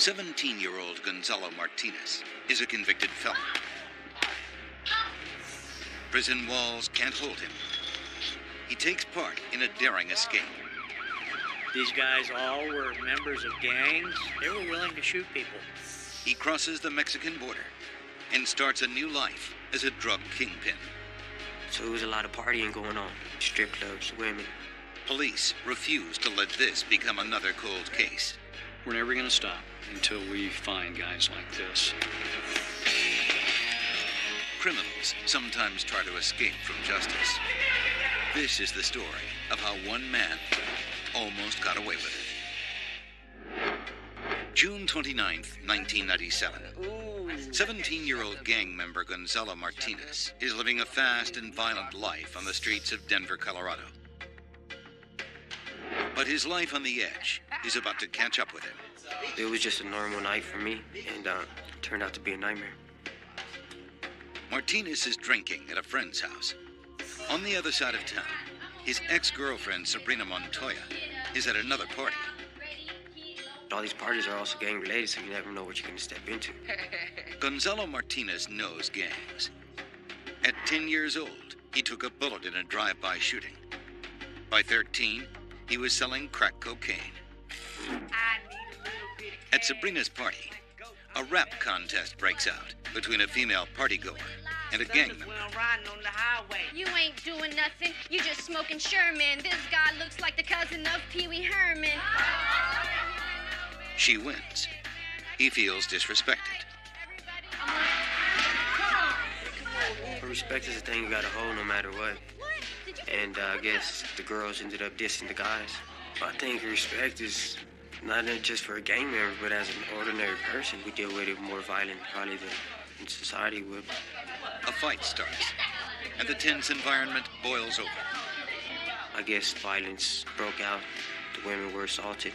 17-year-old Gonzalo Martinez is a convicted felon. Prison walls can't hold him. He takes part in a daring escape. These guys all were members of gangs. They were willing to shoot people. He crosses the Mexican border and starts a new life as a drug kingpin. So there was a lot of partying going on. Strip clubs, women. Police refuse to let this become another cold case. We're never going to stop until we find guys like this. Criminals sometimes try to escape from justice. This is the story of how one man almost got away with it. June 29th, 1997. 17-year-old gang member Gonzalo Martinez is living a fast and violent life on the streets of Denver, Colorado. But his life on the edge is about to catch up with him. It was just a normal night for me, and turned out to be a nightmare. Martinez is drinking at a friend's house. On the other side of town, his ex-girlfriend, Sabrina Montoya, is at another party. All these parties are also gang-related, so you never know what you're going to step into. Gonzalo Martinez knows gangs. At 10 years old, he took a bullet in a drive-by shooting. By 13, he was selling crack cocaine. At Sabrina's party, a rap contest breaks out between a female partygoer and a gang member. You ain't doing nothing. You just smoking Sherman. This guy looks like the cousin of Pee Wee Herman. She wins. He feels disrespected. Respect is a thing you gotta hold no matter what. And I guess the girls ended up dissing the guys. I think respect is not just for a gang member, but as an ordinary person, we deal with it more violent probably than society would. A fight starts, and the tense environment boils over. I guess violence broke out. The women were assaulted.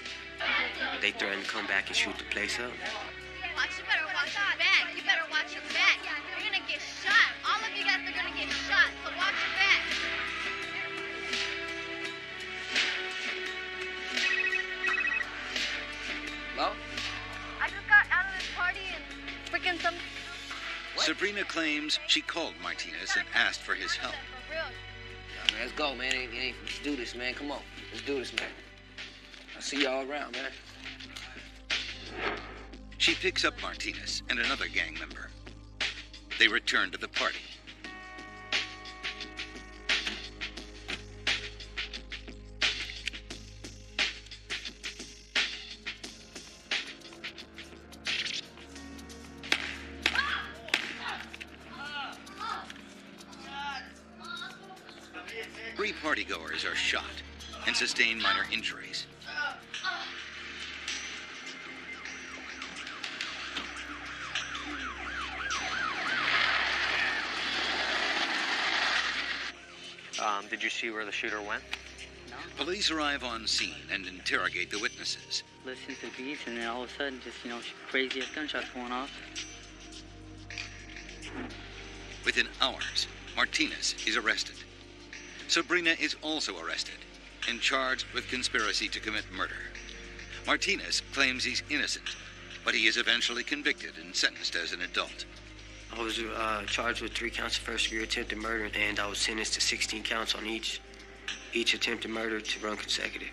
They threatened to come back and shoot the place up. You better watch your back. You better watch your back. You're gonna get shot. All of you guys are gonna get shot, so watch your back. Hello? I just got out of this party and freaking some... What? Sabrina claims she called Martinez and asked for his help. For real. Yeah, man, let's go, man. Let's do this, man. Come on. Let's do this, man. I'll see y'all around, man. She picks up Martinez and another gang member. They return to the party. Three partygoers are shot and sustain minor injuries. Did you see where the shooter went? No. Police arrive on scene and interrogate the witnesses. Listening to beats, and then all of a sudden, just, crazy ass gunshots going off. Within hours, Martinez is arrested. Sabrina is also arrested and charged with conspiracy to commit murder. Martinez claims he's innocent, but he is eventually convicted and sentenced as an adult. I was charged with 3 counts of first-degree attempted murder, and I was sentenced to 16 counts on each attempted murder to run consecutive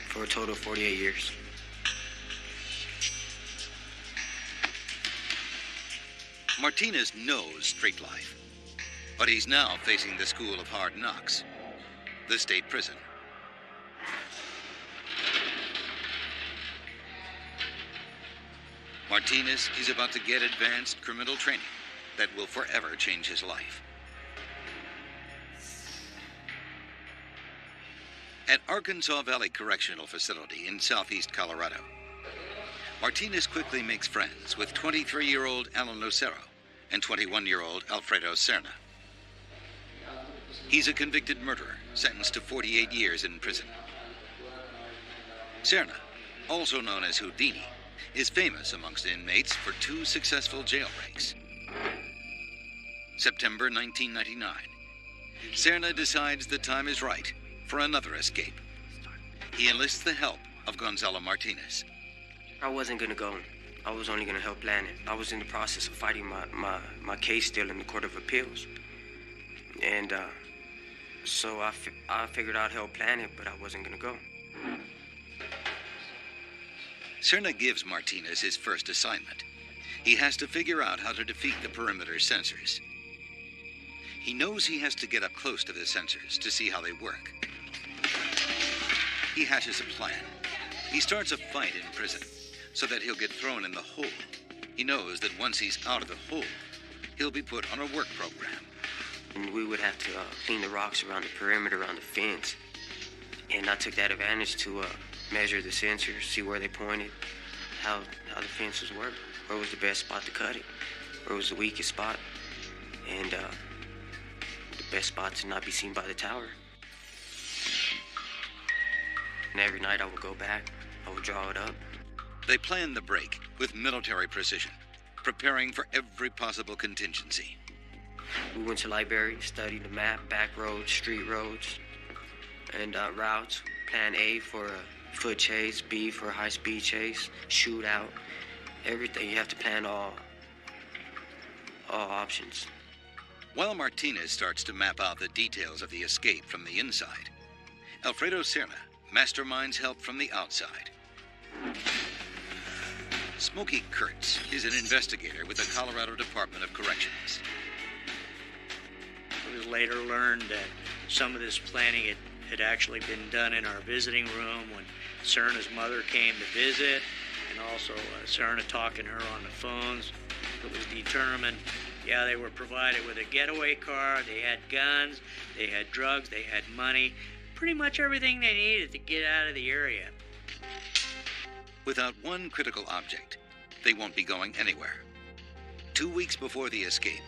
for a total of 48 years. Martinez knows street life, but he's now facing the school of hard knocks, the state prison. Martinez is about to get advanced criminal training that will forever change his life. At Arkansas Valley Correctional Facility in southeast Colorado, Martinez quickly makes friends with 23-year-old Alan Lucero and 21-year-old Alfredo Serna. He's a convicted murderer sentenced to 48 years in prison. Serna, also known as Houdini, is famous amongst inmates for 2 successful jailbreaks. September 1999. Serna decides the time is right for another escape. He enlists the help of Gonzalo Martinez. I wasn't gonna go. I was only gonna help plan it. I was in the process of fighting my case still in the Court of Appeals. And so I figured I'd help plan it, but I wasn't gonna go. Serna gives Martinez his first assignment. He has to figure out how to defeat the perimeter sensors. He knows he has to get up close to the sensors to see how they work. He hatches a plan. He starts a fight in prison so that he'll get thrown in the hole. He knows that once he's out of the hole, he'll be put on a work program. And we would have to clean the rocks around the perimeter, around the fence. And I took that advantage to measure the sensors, see where they pointed, how the fences work, where was the best spot to cut it, where was the weakest spot, and the best spot to not be seen by the tower. And every night I would go back, I would draw it up. They plan the break with military precision, preparing for every possible contingency. We went to the library, studied the map, back roads, street roads, and routes. Plan A for a foot chase, B for a high-speed chase, shootout, everything. You have to plan all options. While Martinez starts to map out the details of the escape from the inside, Alfredo Serna masterminds help from the outside. Smokey Kurtz is an investigator with the Colorado Department of Corrections. It was later learned that some of this planning had actually been done in our visiting room when Serna's mother came to visit, and also Serna talking to her on the phones. It was determined, yeah, they were provided with a getaway car, they had guns, they had drugs, they had money, pretty much everything they needed to get out of the area. Without one critical object, they won't be going anywhere. 2 weeks before the escape,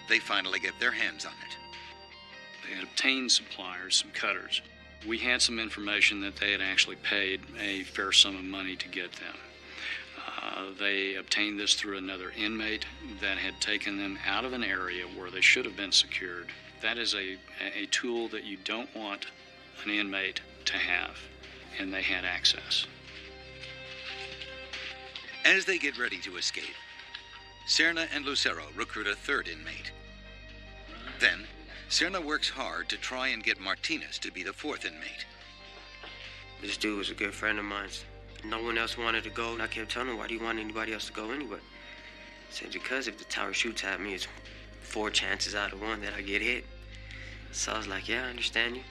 they finally get their hands on it. They had obtained suppliers, some cutters. We had some information that they had actually paid a fair sum of money to get them. They obtained this through another inmate that had taken them out of an area where they should have been secured. That is a tool that you don't want an inmate to have, and they had access. As they get ready to escape, Serna and Lucero recruit a third inmate. Then, Serna works hard to try and get Martinez to be the fourth inmate. This dude was a good friend of mine. No one else wanted to go, and I kept telling him, why do you want anybody else to go anyway? I said, because if the tower shoots at me, it's 4 chances out of 1 that I get hit. So I was like, yeah, I understand you.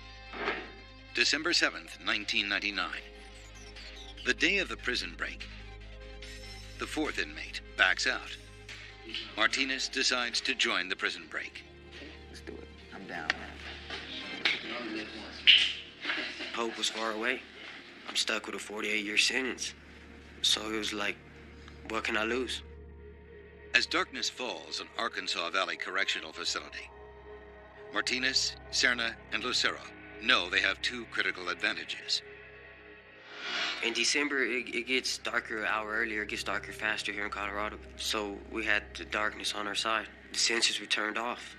December 7th, 1999. The day of the prison break. The fourth inmate backs out. Martinez decides to join the prison break. Let's do it. I'm down, man. Hope was far away. I'm stuck with a 48-year sentence. So it was like, what can I lose? As darkness falls on Arkansas Valley Correctional Facility, Martinez, Serna, and Lucero know they have 2 critical advantages. In December, it gets darker an hour earlier. It gets darker faster here in Colorado. So we had the darkness on our side. The sensors were turned off.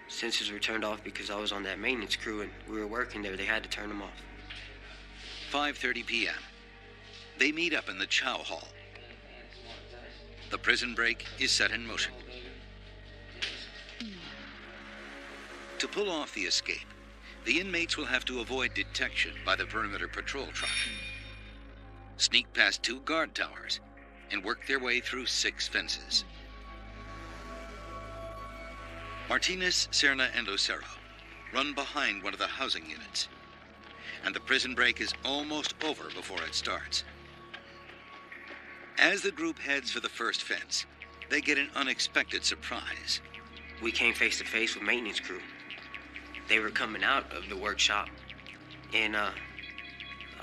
Sensors were turned off because I was on that maintenance crew and we were working there. They had to turn them off. 5:30 p.m. They meet up in the chow hall. The prison break is set in motion. To pull off the escape, the inmates will have to avoid detection by the perimeter patrol truck, sneak past 2 guard towers, and work their way through 6 fences. Martinez, Serna, and Lucero run behind one of the housing units, and the prison break is almost over before it starts. As the group heads for the first fence, they get an unexpected surprise. We came face to face with maintenance crew. They were coming out of the workshop, and I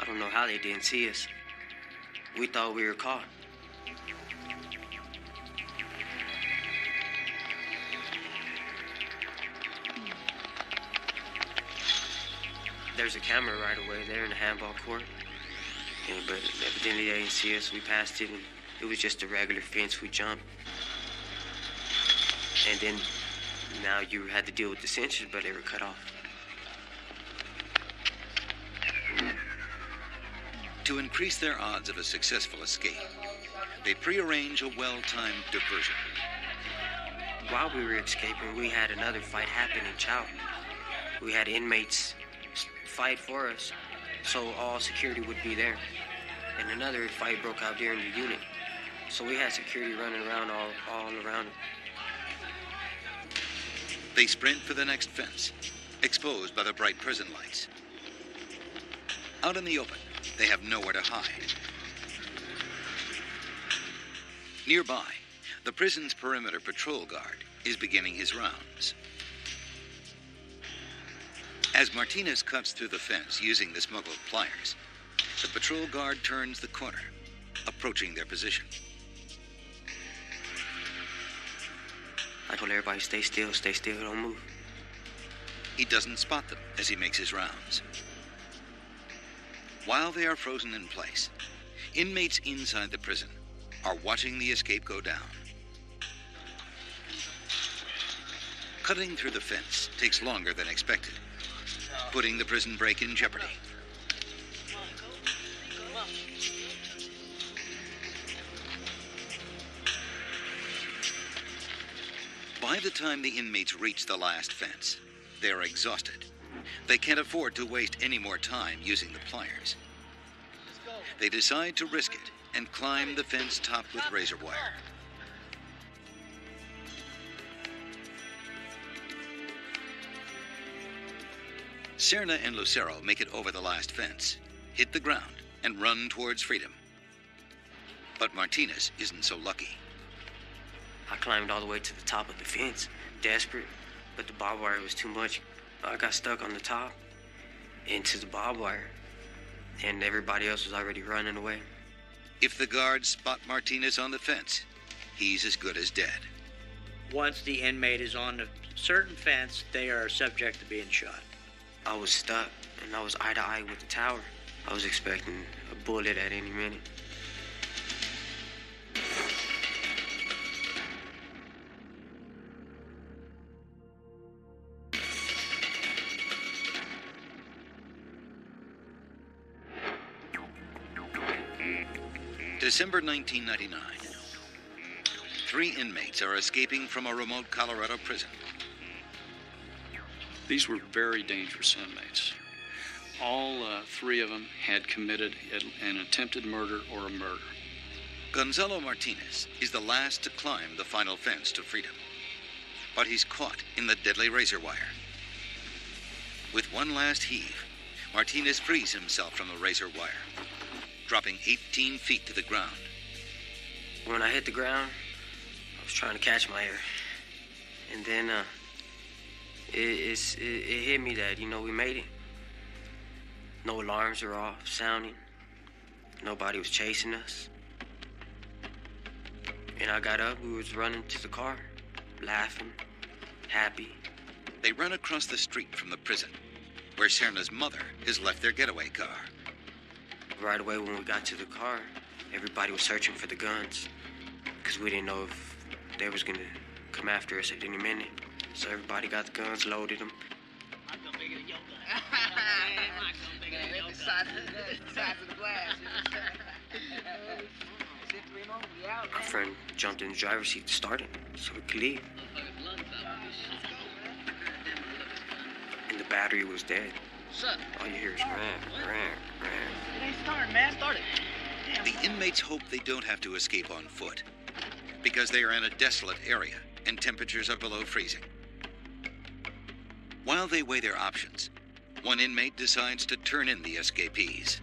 don't know how they didn't see us. We thought we were caught. There's a camera right away there in the handball court. But evidently they didn't see us. We passed it, and it was just a regular fence. We jumped. And then now you had to deal with the sensors, but they were cut off. To increase their odds of a successful escape, they prearrange a well-timed diversion. While we were escaping, we had another fight happen in Chow. We had inmates fight for us, so all security would be there. And another fight broke out during the unit, so we had security running around all around it. They sprint for the next fence, exposed by the bright prison lights. Out in the open, they have nowhere to hide. Nearby, the prison's perimeter patrol guard is beginning his rounds. As Martinez cuts through the fence using the smuggled pliers, the patrol guard turns the corner, approaching their position. I told everybody, stay still, don't move. He doesn't spot them as he makes his rounds. While they are frozen in place, inmates inside the prison are watching the escape go down. Cutting through the fence takes longer than expected, putting the prison break in jeopardy. By the time the inmates reach the last fence, they are exhausted. They can't afford to waste any more time using the pliers. They decide to risk it and climb the fence topped with razor wire. Serna and Lucero make it over the last fence, hit the ground, and run towards freedom. But Martinez isn't so lucky. I climbed all the way to the top of the fence, desperate, but the barbed wire was too much. I got stuck on the top into the barbed wire, and everybody else was already running away. If the guards spot Martinez on the fence, he's as good as dead. Once the inmate is on a certain fence, they are subject to being shot. I was stuck, and I was eye to eye with the tower. I was expecting a bullet at any minute. December 1999. 3 inmates are escaping from a remote Colorado prison. These were very dangerous inmates. All 3 of them had committed an attempted murder or a murder. Gonzalo Martinez is the last to climb the final fence to freedom, but he's caught in the deadly razor wire. With one last heave, Martinez frees himself from the razor wire, dropping 18 feet to the ground. When I hit the ground, I was trying to catch my air. And then it hit me that, we made it. No alarms were off sounding. Nobody was chasing us. And I got up, we was running to the car, laughing, happy. They run across the street from the prison, where Serna's mother has left their getaway car. Right away when we got to the car, everybody was searching for the guns, because we didn't know if they was gonna come after us at any minute. So everybody got the guns, loaded them. Our friend jumped in the driver's seat to start it, so we could leave. And the battery was dead. All you hear is ram. It ain't starting, man. Start it. Damn. The inmates hope they don't have to escape on foot, because they are in a desolate area and temperatures are below freezing. While they weigh their options, one inmate decides to turn in the escapees.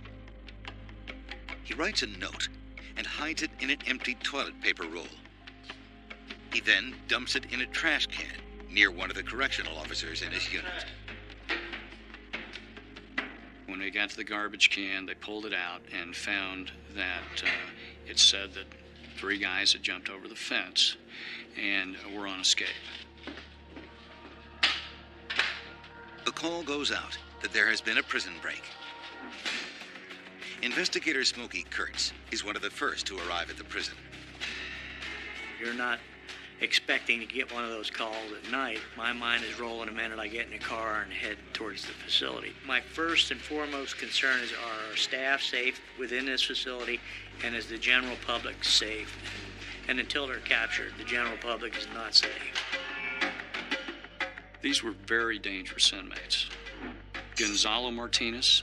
He writes a note and hides it in an empty toilet paper roll. He then dumps it in a trash can near one of the correctional officers in his unit. When we got to the garbage can, they pulled it out and found that it said that 3 guys had jumped over the fence and were on escape. The call goes out that there has been a prison break. Investigator Smokey Kurtz is one of the first to arrive at the prison. You're not expecting to get one of those calls at night. My mind is rolling the minute I get in the car and head towards the facility. My first and foremost concern is, are our staff safe within this facility, and is the general public safe? And until they're captured, the general public is not safe. These were very dangerous inmates. Gonzalo Martinez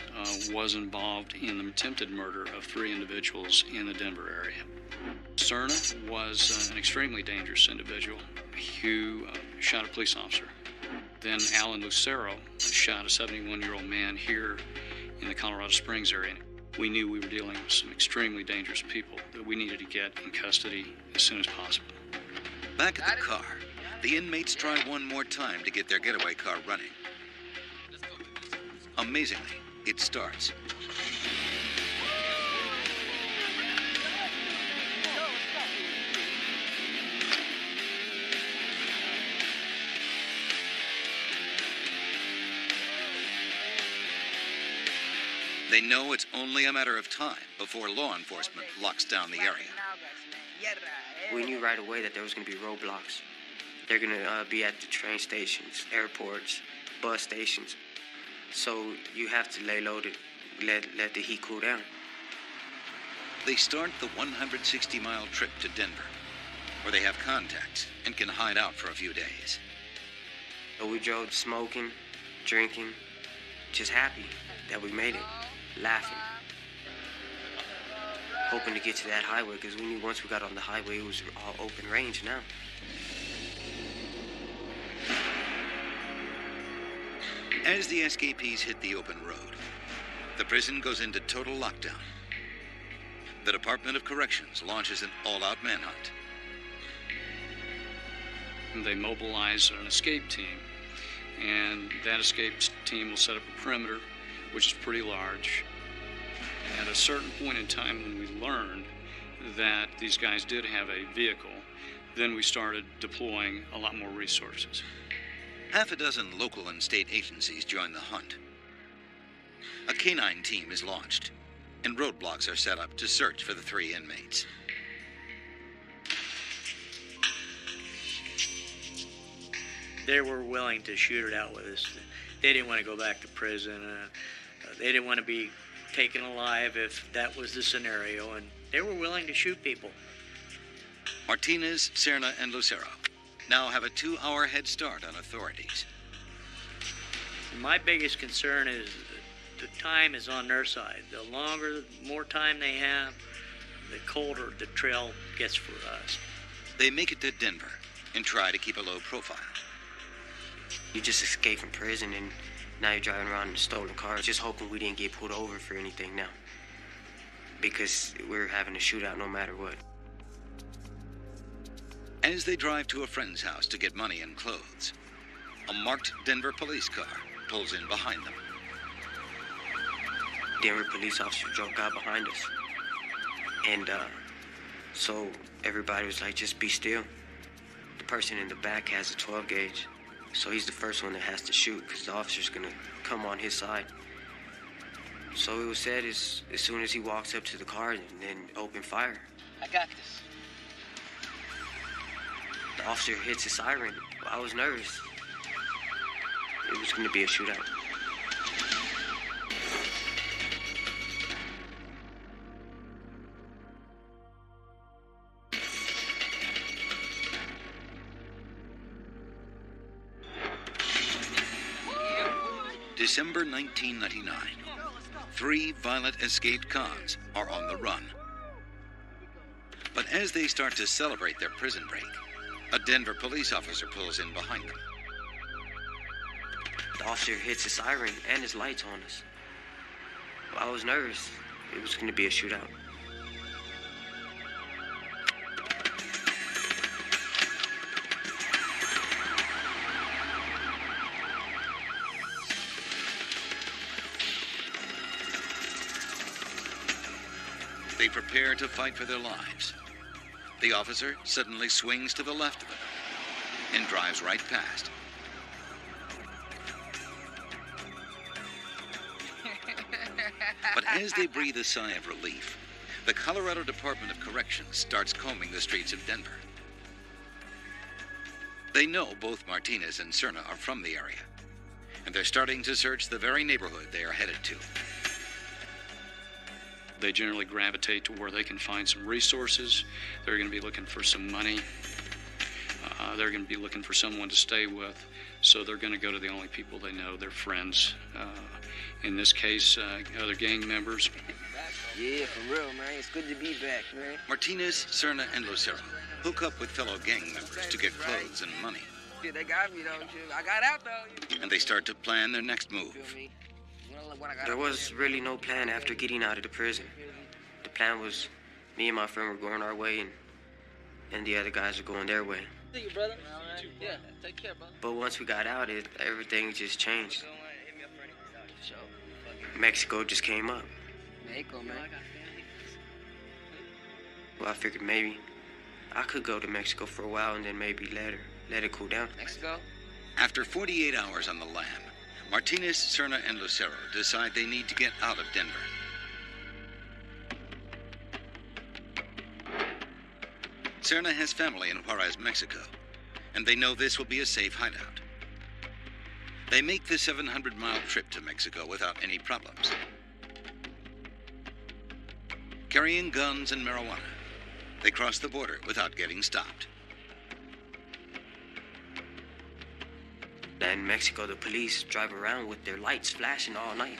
was involved in the attempted murder of 3 individuals in the Denver area. Serna was an extremely dangerous individual who shot a police officer. Then Alan Lucero shot a 71-year-old man here in the Colorado Springs area. We knew we were dealing with some extremely dangerous people that we needed to get in custody as soon as possible. Back at the car, the inmates try one more time to get their getaway car running. Amazingly, it starts. They know it's only a matter of time before law enforcement locks down the area. We knew right away that there was going to be roadblocks. They're going to be at the train stations, airports, bus stations. So you have to lay low to let the heat cool down. They start the 160-mile trip to Denver, where they have contacts and can hide out for a few days. So we drove smoking, drinking, just happy that we made it, laughing, hoping to get to that highway, because we knew once we got on the highway, it was all open range now. As the escapees hit the open road, the prison goes into total lockdown. The Department of Corrections launches an all-out manhunt. They mobilize an escape team, and that escape team will set up a perimeter, which is pretty large. At a certain point in time when we learned that these guys did have a vehicle, then we started deploying a lot more resources. Half a dozen local and state agencies join the hunt. A canine team is launched, and roadblocks are set up to search for the 3 inmates. They were willing to shoot it out with us. They didn't want to go back to prison. They didn't want to be taken alive if that was the scenario, and they were willing to shoot people. Martinez, Serna, and Lucero now have a 2-hour head start on authorities. My biggest concern is the time is on their side. The more time they have, the colder the trail gets for us. They make it to Denver and try to keep a low profile. You just escaped from prison, and now you're driving around in a stolen car, just hoping we didn't get pulled over for anything now, because we're having a shootout no matter what. As they drive to a friend's house to get money and clothes, a marked Denver police car pulls in behind them. Denver police officer got behind us. And so everybody was like, just be still. The person in the back has a 12 gauge. So he's the first one that has to shoot, because the officer's going to come on his side. So it was said as soon as he walks up to the car, and then open fire. I got this. The officer hits a siren. I was nervous. It was going to be a shootout. December 1999. 3 violent escaped cons are on the run. But as they start to celebrate their prison break, a Denver police officer pulls in behind them. The officer hits a siren and his lights on us. I was nervous. It was going to be a shootout. They prepare to fight for their lives. The officer suddenly swings to the left of them and drives right past. But as they breathe a sigh of relief, the Colorado Department of Corrections starts combing the streets of Denver. They know both Martinez and Serna are from the area, and they're starting to search the very neighborhood they are headed to. They generally gravitate to where they can find some resources. They're going to be looking for some money. They're going to be looking for someone to stay with. So they're going to go to the only people they know, their friends. In this case, other gang members. Yeah, for real, man. It's good to be back, man. Martinez, Serna, and Lucero hook up with fellow gang members to get clothes and money. Yeah, they got me, though. I got out, though. And they start to plan their next move. There was really no plan after getting out of the prison. The plan was me and my friend were going our way, and the other guys were going their way. See you, brother. Yeah, take care, brother. But once we got out, everything just changed. Mexico just came up. Mexico, man. Well, I figured maybe I could go to Mexico for a while and then maybe let it cool down. Mexico? After 48 hours on the lam, Martinez, Serna, and Lucero decide they need to get out of Denver. Serna has family in Juarez, Mexico, and they know this will be a safe hideout. They make the 700-mile trip to Mexico without any problems. Carrying guns and marijuana, they cross the border without getting stopped. In Mexico, the police drive around with their lights flashing all night.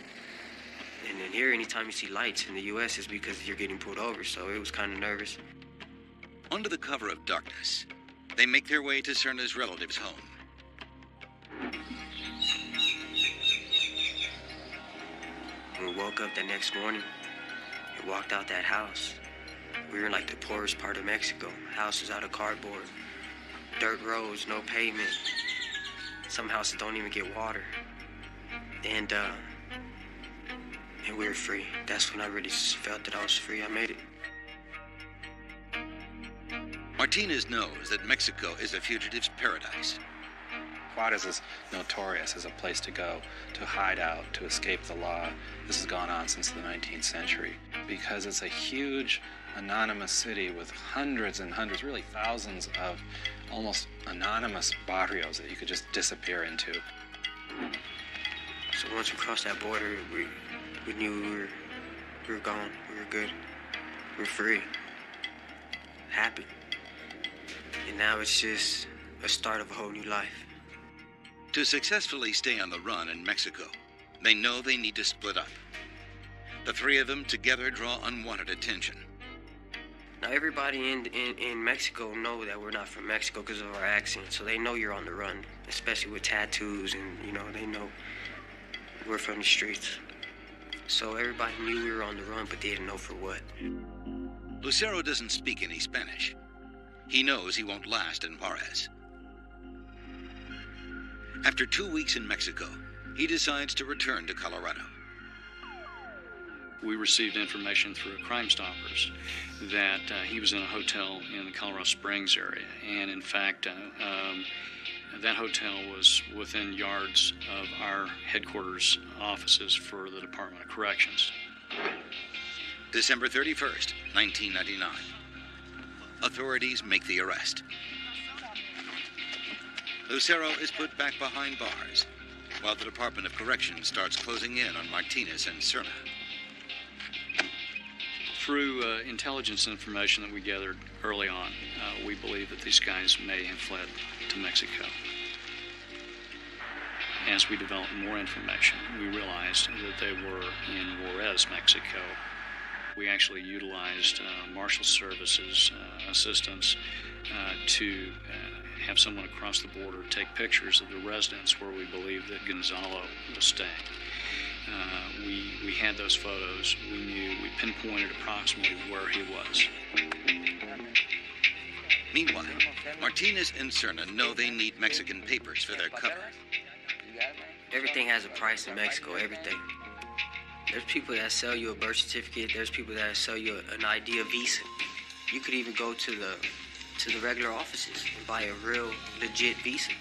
And then here, anytime you see lights in the U.S., it's because you're getting pulled over, so it was kind of nervous. Under the cover of darkness, they make their way to Serna's relative's home. When we woke up the next morning and walked out that house, we were in like the poorest part of Mexico. Houses out of cardboard, dirt roads, no pavement. Some houses don't even get water. And we were free. That's when I really felt that I was free. I made it. Martinez knows that Mexico is a fugitive's paradise. Juarez is notorious as a place to go, to hide out, to escape the law. This has gone on since the 19th century because it's a huge, anonymous city with hundreds and hundreds, really thousands of almost anonymous barrios that you could just disappear into. So once we crossed that border, we knew we were gone. We were good. We were free. Happy. And now it's just a start of a whole new life. To successfully stay on the run in Mexico, they know they need to split up. The three of them together draw unwanted attention. Now everybody in Mexico know that we're not from Mexico because of our accent, so they know you're on the run, especially with tattoos, and they know we're from the streets. So everybody knew we were on the run, but they didn't know for what. Lucero doesn't speak any Spanish. He knows he won't last in Juarez. After 2 weeks in Mexico, he decides to return to Colorado. We received information through Crime Stoppers that he was in a hotel in the Colorado Springs area. And in fact, that hotel was within yards of our headquarters offices for the Department of Corrections. December 31st, 1999. Authorities make the arrest. Lucero is put back behind bars, while the Department of Corrections starts closing in on Martinez and Serna. Through intelligence information that we gathered early on, we believe that these guys may have fled to Mexico. As we developed more information, we realized that they were in Juarez, Mexico. We actually utilized Marshal Services assistance to have someone across the border take pictures of the residence where we believe that Gonzalo was staying. We had those photos. We pinpointed approximately where he was. Meanwhile, Martinez and Serna know they need Mexican papers for their cover. Everything has a price in Mexico, everything. There's people that sell you a birth certificate. There's people that sell you an ID, a visa. You could even go to the regular offices and buy a real legit visa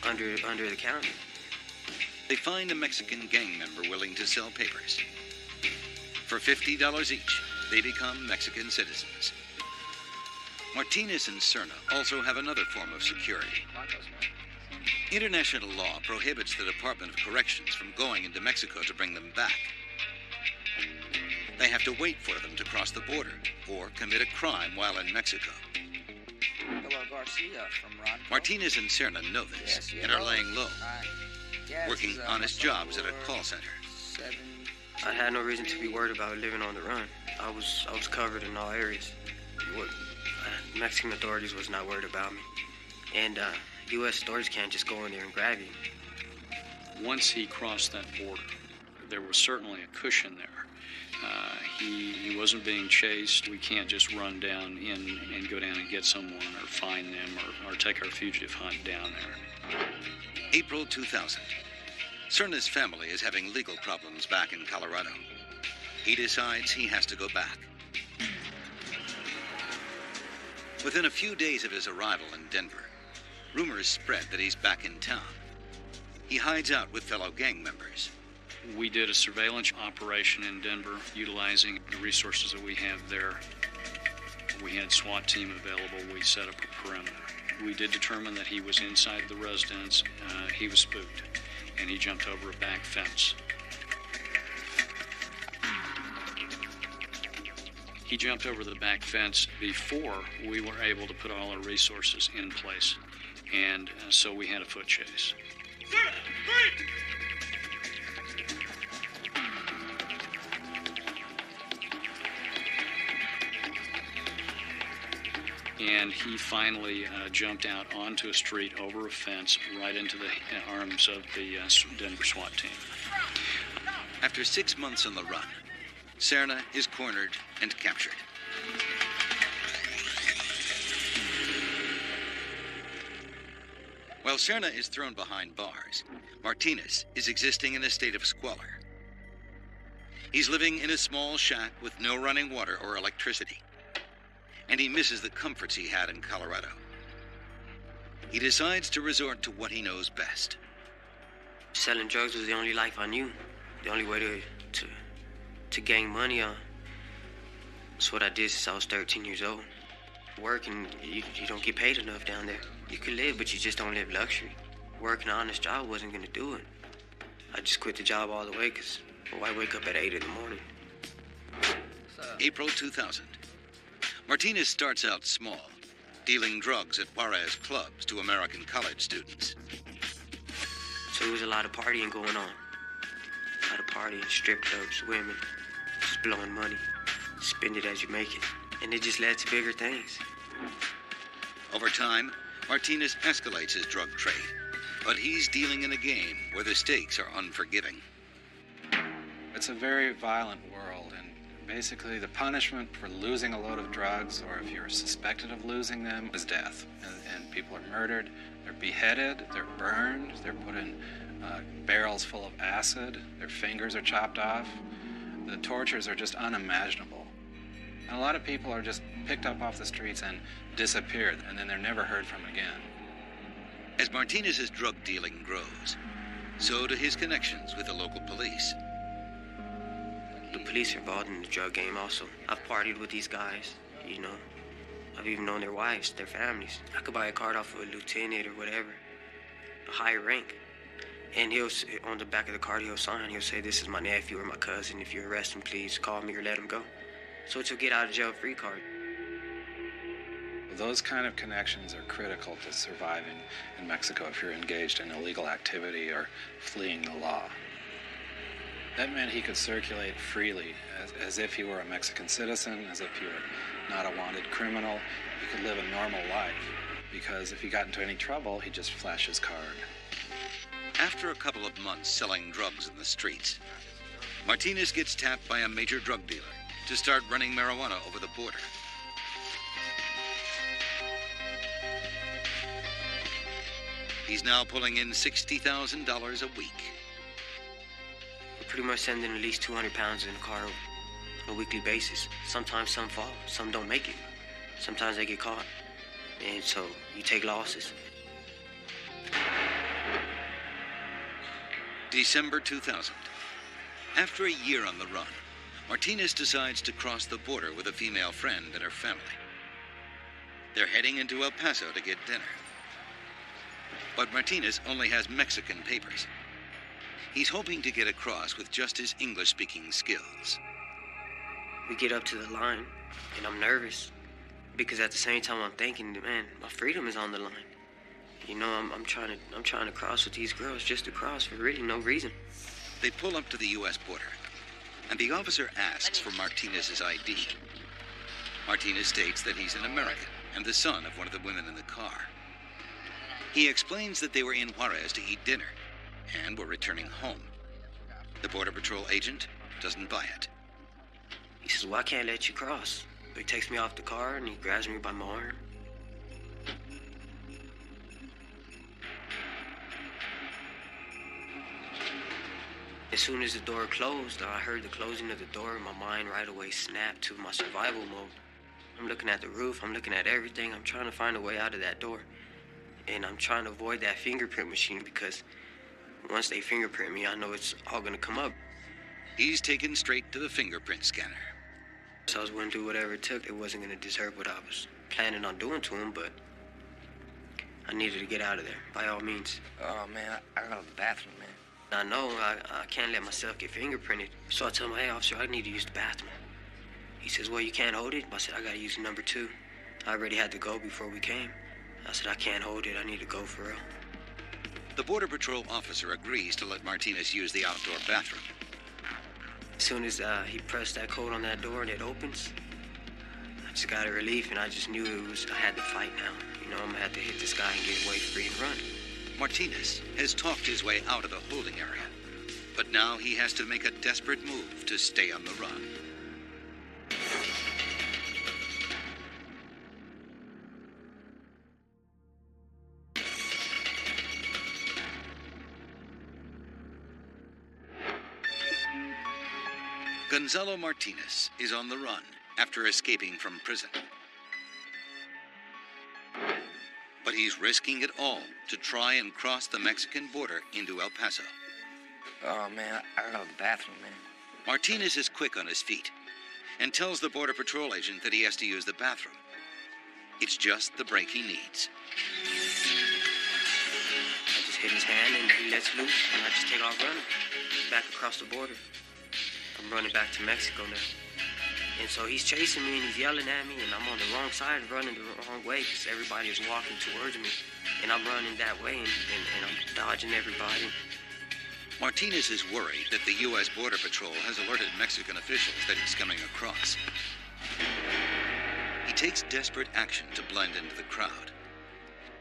under the counter. They find a Mexican gang member willing to sell papers. For $50 each, they become Mexican citizens. Martinez and Serna also have another form of security. International law prohibits the Department of Corrections from going into Mexico to bring them back. They have to wait for them to cross the border or commit a crime while in Mexico. Hello, Garcia from Ron. Martinez and Serna know this and are laying low, working honest jobs at a call center. I had no reason to be worried about living on the run. I was covered in all areas. Mexican authorities was not worried about me. And U.S. authorities can't just go in there and grab you. Once he crossed that border, there was certainly a cushion there. He wasn't being chased. We can't just run down in and go down and get someone or find them or take our fugitive hunt down there. April 2000. Serna's family is having legal problems back in Colorado. He decides he has to go back. Within a few days of his arrival in Denver, rumors spread that he's back in town. He hides out with fellow gang members. We did a surveillance operation in Denver utilizing the resources that we have there. We had SWAT team available. We set up a perimeter. We did determine that he was inside the residence. He was spooked, and he jumped over a back fence. He jumped over the back fence before we were able to put all our resources in place, and so we had a foot chase. And he finally jumped out onto a street, over a fence, right into the arms of the Denver SWAT team. After 6 months on the run, Serna is cornered and captured. While Serna is thrown behind bars, Martinez is existing in a state of squalor. He's living in a small shack with no running water or electricity, and he misses the comforts he had in Colorado. He decides to resort to what he knows best. Selling drugs was the only life I knew. The only way to gain money. That's what I did since I was 13 years old. Working, you don't get paid enough down there. You can live, but you just don't live luxury. Working an honest job wasn't going to do it. I just quit the job all the way because why wake up at 8 in the morning? April 2000. Martinez starts out small, dealing drugs at Juarez clubs to American college students. So there was a lot of partying going on. A lot of partying, strip clubs, women, just blowing money. Spend it as you make it. And it just led to bigger things. Over time, Martinez escalates his drug trade, but he's dealing in a game where the stakes are unforgiving. It's a very violent world, and basically the punishment for losing a load of drugs, or if you're suspected of losing them, is death. And people are murdered, they're beheaded, they're burned, they're put in barrels full of acid, their fingers are chopped off. The tortures are just unimaginable. And a lot of people are just picked up off the streets and disappeared, and then they're never heard from again. As Martinez's drug dealing grows, so do his connections with the local police. The police are involved in the drug game also. I've partied with these guys, you know. I've even known their wives, their families. I could buy a card off of a lieutenant or whatever, a higher rank. And he'll, on the back of the card, he'll sign, he'll say, "This is my nephew or my cousin. If you arrest him, please call me or let him go." So it's a get out of jail free card. Those kind of connections are critical to surviving in Mexico if you're engaged in illegal activity or fleeing the law. That meant he could circulate freely, as if he were a Mexican citizen, as if he were not a wanted criminal. He could live a normal life, because if he got into any trouble, he'd just flash his card. After a couple of months selling drugs in the streets, Martinez gets tapped by a major drug dealer to start running marijuana over the border. He's now pulling in $60,000 a week. We're pretty much sending at least 200 pounds in the car on a weekly basis. Sometimes some fall, some don't make it. Sometimes they get caught, and so you take losses. December 2000. After a year on the run, Martinez decides to cross the border with a female friend and her family. They're heading into El Paso to get dinner. But Martinez only has Mexican papers. He's hoping to get across with just his English-speaking skills. We get up to the line, and I'm nervous because at the same time I'm thinking, man, my freedom is on the line. You know, I'm trying to cross with these girls just to cross for really no reason. They pull up to the U.S. border, and the officer asks for Martinez's ID. Martinez states that he's an American and the son of one of the women in the car. He explains that they were in Juarez to eat dinner and were returning home. The Border Patrol agent doesn't buy it. He says, well, I can't let you cross. So he takes me off the car and he grabs me by my arm. As soon as the door closed, I heard the closing of the door, and my mind right away snapped to my survival mode. I'm looking at the roof, I'm looking at everything, I'm trying to find a way out of that door. And I'm trying to avoid that fingerprint machine because once they fingerprint me, I know it's all gonna come up. He's taken straight to the fingerprint scanner. So I was gonna do whatever it took. It wasn't gonna deserve what I was planning on doing to him, but I needed to get out of there, by all means. Oh, man, I gotta go to the bathroom, man. I know I can't let myself get fingerprinted. So I tell him, hey, officer, I need to use the bathroom. He says, well, you can't hold it? I said, I gotta use number 2. I already had to go before we came. I said, I can't hold it. I need to go for real. The Border Patrol officer agrees to let Martinez use the outdoor bathroom. As soon as he pressed that code on that door and it opens, I just got a relief, and I just knew I had to fight now. You know, I'm gonna have to hit this guy and get away free and run. Martinez has talked his way out of the holding area, but now he has to make a desperate move to stay on the run. Gonzalo Martinez is on the run after escaping from prison. But he's risking it all to try and cross the Mexican border into El Paso. Oh, man, I gotta go to the bathroom, man. Martinez is quick on his feet and tells the Border Patrol agent that he has to use the bathroom. It's just the break he needs. I just hit his hand and he lets loose, and I just take off running back across the border. I'm running back to Mexico now. And so he's chasing me and he's yelling at me, and I'm on the wrong side, running the wrong way because everybody is walking towards me. And I'm running that way and I'm dodging everybody. Martinez is worried that the U.S. Border Patrol has alerted Mexican officials that he's coming across. He takes desperate action to blend into the crowd.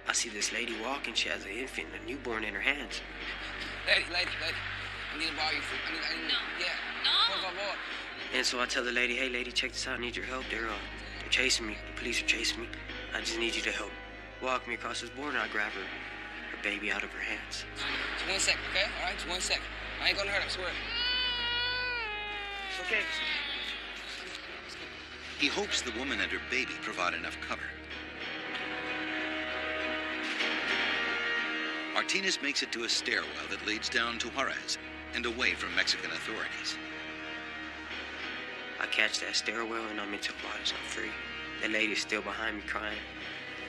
I see this lady walking. She has an infant, a newborn in her hands. Lady. I need to borrow you food. Yeah. Por favor. And so I tell the lady, hey, lady, check this out. I need your help. They're chasing me. The police are chasing me. I just need you to help walk me across this border. And I grab her baby out of her hands. Just 1 second, okay? All right, just 1 second. I ain't gonna hurt, I swear. It's okay. He hopes the woman and her baby provide enough cover. Martinez makes it to a stairwell that leads down to Juarez and away from Mexican authorities. I catch that stairwell and I'm into Juarez. I'm free. That lady's still behind me crying.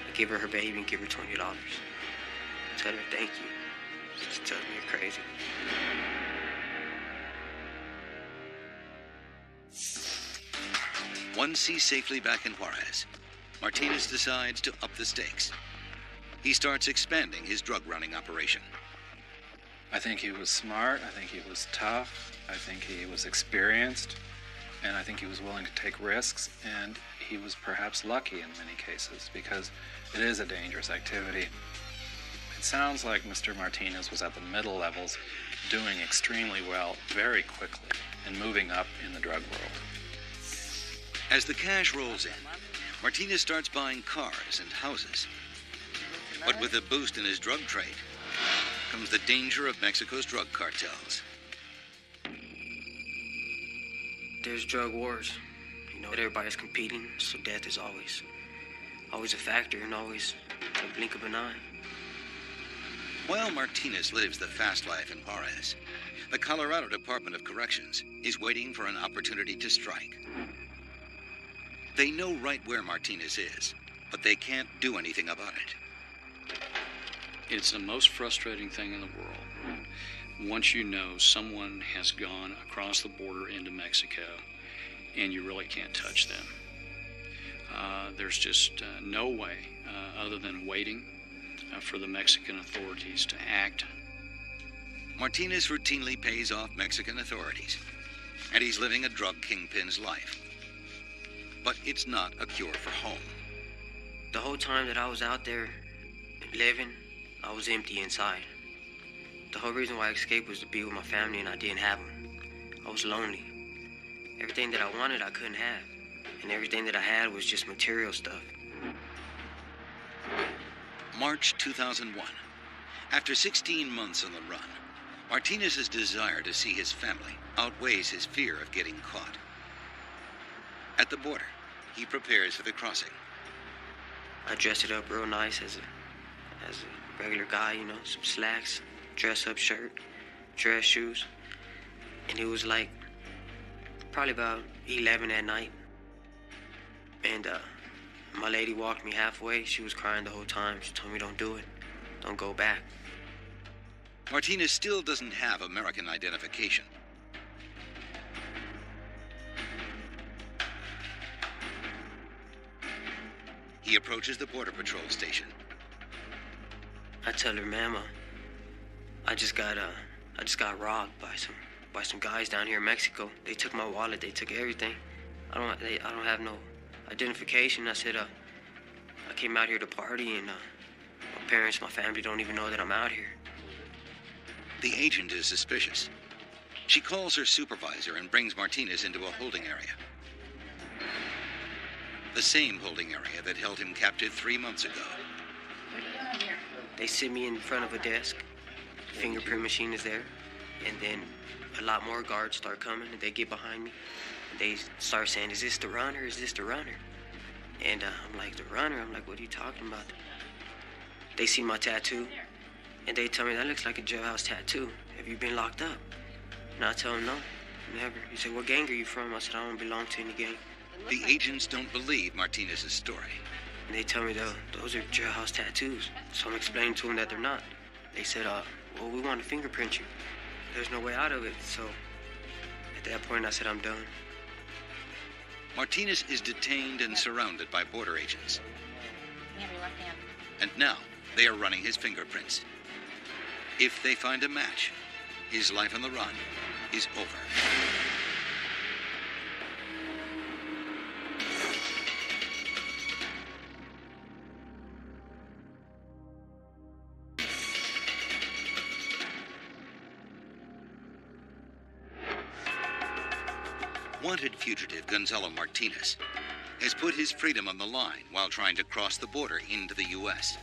I give her her baby and give her $20. Tell her thank you. She tells me you're crazy. Once he's safely back in Juarez, Martinez decides to up the stakes. He starts expanding his drug running operation. I think he was smart. I think he was tough. I think he was experienced. And I think he was willing to take risks. And he was perhaps lucky in many cases because it is a dangerous activity. It sounds like Mr. Martinez was at the middle levels, doing extremely well very quickly and moving up in the drug world. As the cash rolls in, Martinez starts buying cars and houses. But with a boost in his drug trade comes the danger of Mexico's drug cartels. There's drug wars. You know, everybody's competing, so death is always a factor and always a blink of an eye. While Martinez lives the fast life in Juarez, the Colorado Department of Corrections is waiting for an opportunity to strike. They know right where Martinez is, but they can't do anything about it. It's the most frustrating thing in the world. Once you know someone has gone across the border into Mexico and you really can't touch them. There's just no way other than waiting for the Mexican authorities to act. Martinez routinely pays off Mexican authorities, and he's living a drug kingpin's life. But it's not a cure for home. The whole time that I was out there living, I was empty inside. The whole reason why I escaped was to be with my family, and I didn't have them. I was lonely. Everything that I wanted, I couldn't have. And everything that I had was just material stuff. March 2001. After 16 months on the run, Martinez's desire to see his family outweighs his fear of getting caught. At the border, he prepares for the crossing. I dressed it up real nice as a regular guy, you know, some slacks, dress-up shirt, dress shoes. And it was like probably about 11 at night. And my lady walked me halfway. She was crying the whole time. She told me, don't do it. Don't go back. Martinez still doesn't have American identification. He approaches the Border Patrol station. I tell her, ma'am, I just got robbed by some guys down here in Mexico. They took my wallet. They took everything. I don't have no identification. I said, I came out here to party, and my parents, my family don't even know that I'm out here. The agent is suspicious. She calls her supervisor and brings Martinez into a holding area. The same holding area that held him captive 3 months ago. They sit me in front of a desk. Fingerprint machine is there. And then a lot more guards start coming, and they get behind me. And they start saying, is this the runner? Is this the runner? And I'm like, the runner? I'm like, what are you talking about? They see my tattoo, and they tell me, that looks like a jailhouse tattoo. Have you been locked up? And I tell them, no, never. He said, what gang are you from? I said, I don't belong to any gang. The agents don't believe Martinez's story. And they tell me, those are jailhouse tattoos. So I'm explaining to them that they're not. They said, well, we want to fingerprint you. There's no way out of it. So at that point, I said, I'm done. Martinez is detained and surrounded by border agents. You have your left hand. And now they are running his fingerprints. If they find a match, his life on the run is over. Wanted fugitive Gonzalo Martinez has put his freedom on the line while trying to cross the border into the U.S.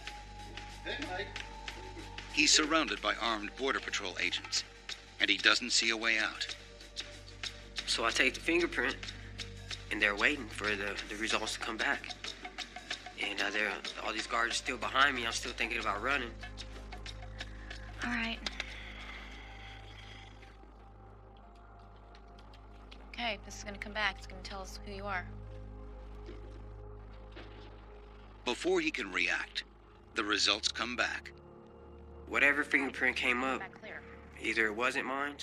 He's surrounded by armed Border Patrol agents, and he doesn't see a way out. So I take the fingerprint, and they're waiting for the results to come back. And all these guards are still behind me. I'm still thinking about running. All right. Okay, this is going to come back. It's going to tell us who you are. Before he can react, the results come back. Whatever fingerprint came up, Clear. either it wasn't mine,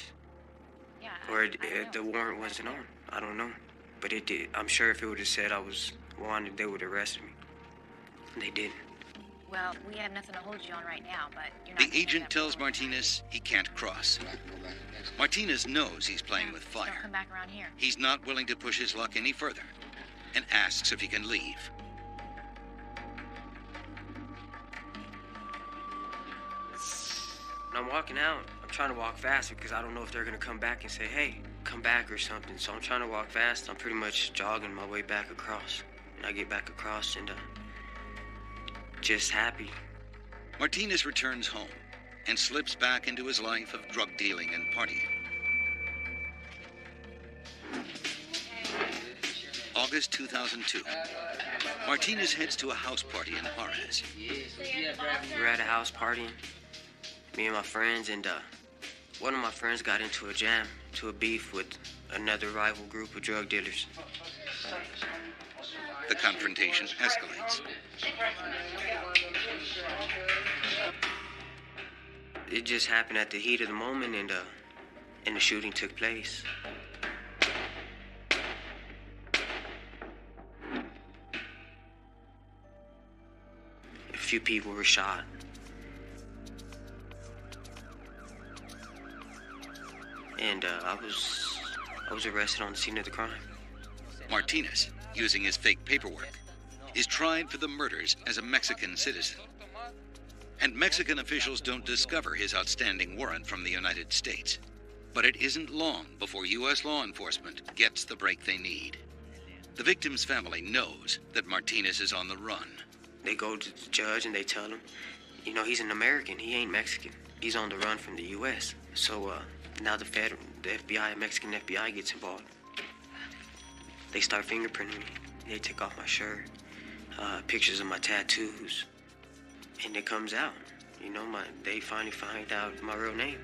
Yeah, or I know. the warrant wasn't on. I don't know. But it did. I'm sure if it would have said I was wanted, they would have arrested me. And they didn't. Well, we have nothing to hold you on right now, but you're not The gonna end agent up tells alone. Martinez he can't cross. Martinez knows he's playing with Don't fire. come back around here. He's not willing to push his luck any further and asks if he can leave. When I'm walking out, I'm trying to walk fast because I don't know if they're going to come back and say, hey, come back or something. So I'm trying to walk fast. I'm pretty much jogging my way back across. And I get back across and just happy. Martinez returns home and slips back into his life of drug dealing and partying. August 2002. Martinez heads to a house party in Juarez. We're at a house partying, me and my friends, and one of my friends got into a jam, to a beef with another rival group of drug dealers. the confrontation escalates. It just happened at the heat of the moment, and the shooting took place. A few people were shot. And I was arrested on the scene of the crime. Martinez, using his fake paperwork, is tried for the murders as a Mexican citizen. And Mexican officials don't discover his outstanding warrant from the United States. But it isn't long before U.S. law enforcement gets the break they need. The victim's family knows that Martinez is on the run. They go to the judge and they tell him, you know, he's an American, he ain't Mexican. He's on the run from the U.S. So now the FBI, Mexican FBI gets involved. They start fingerprinting me. They take off my shirt, pictures of my tattoos, and it comes out. You know, they finally find out my real name.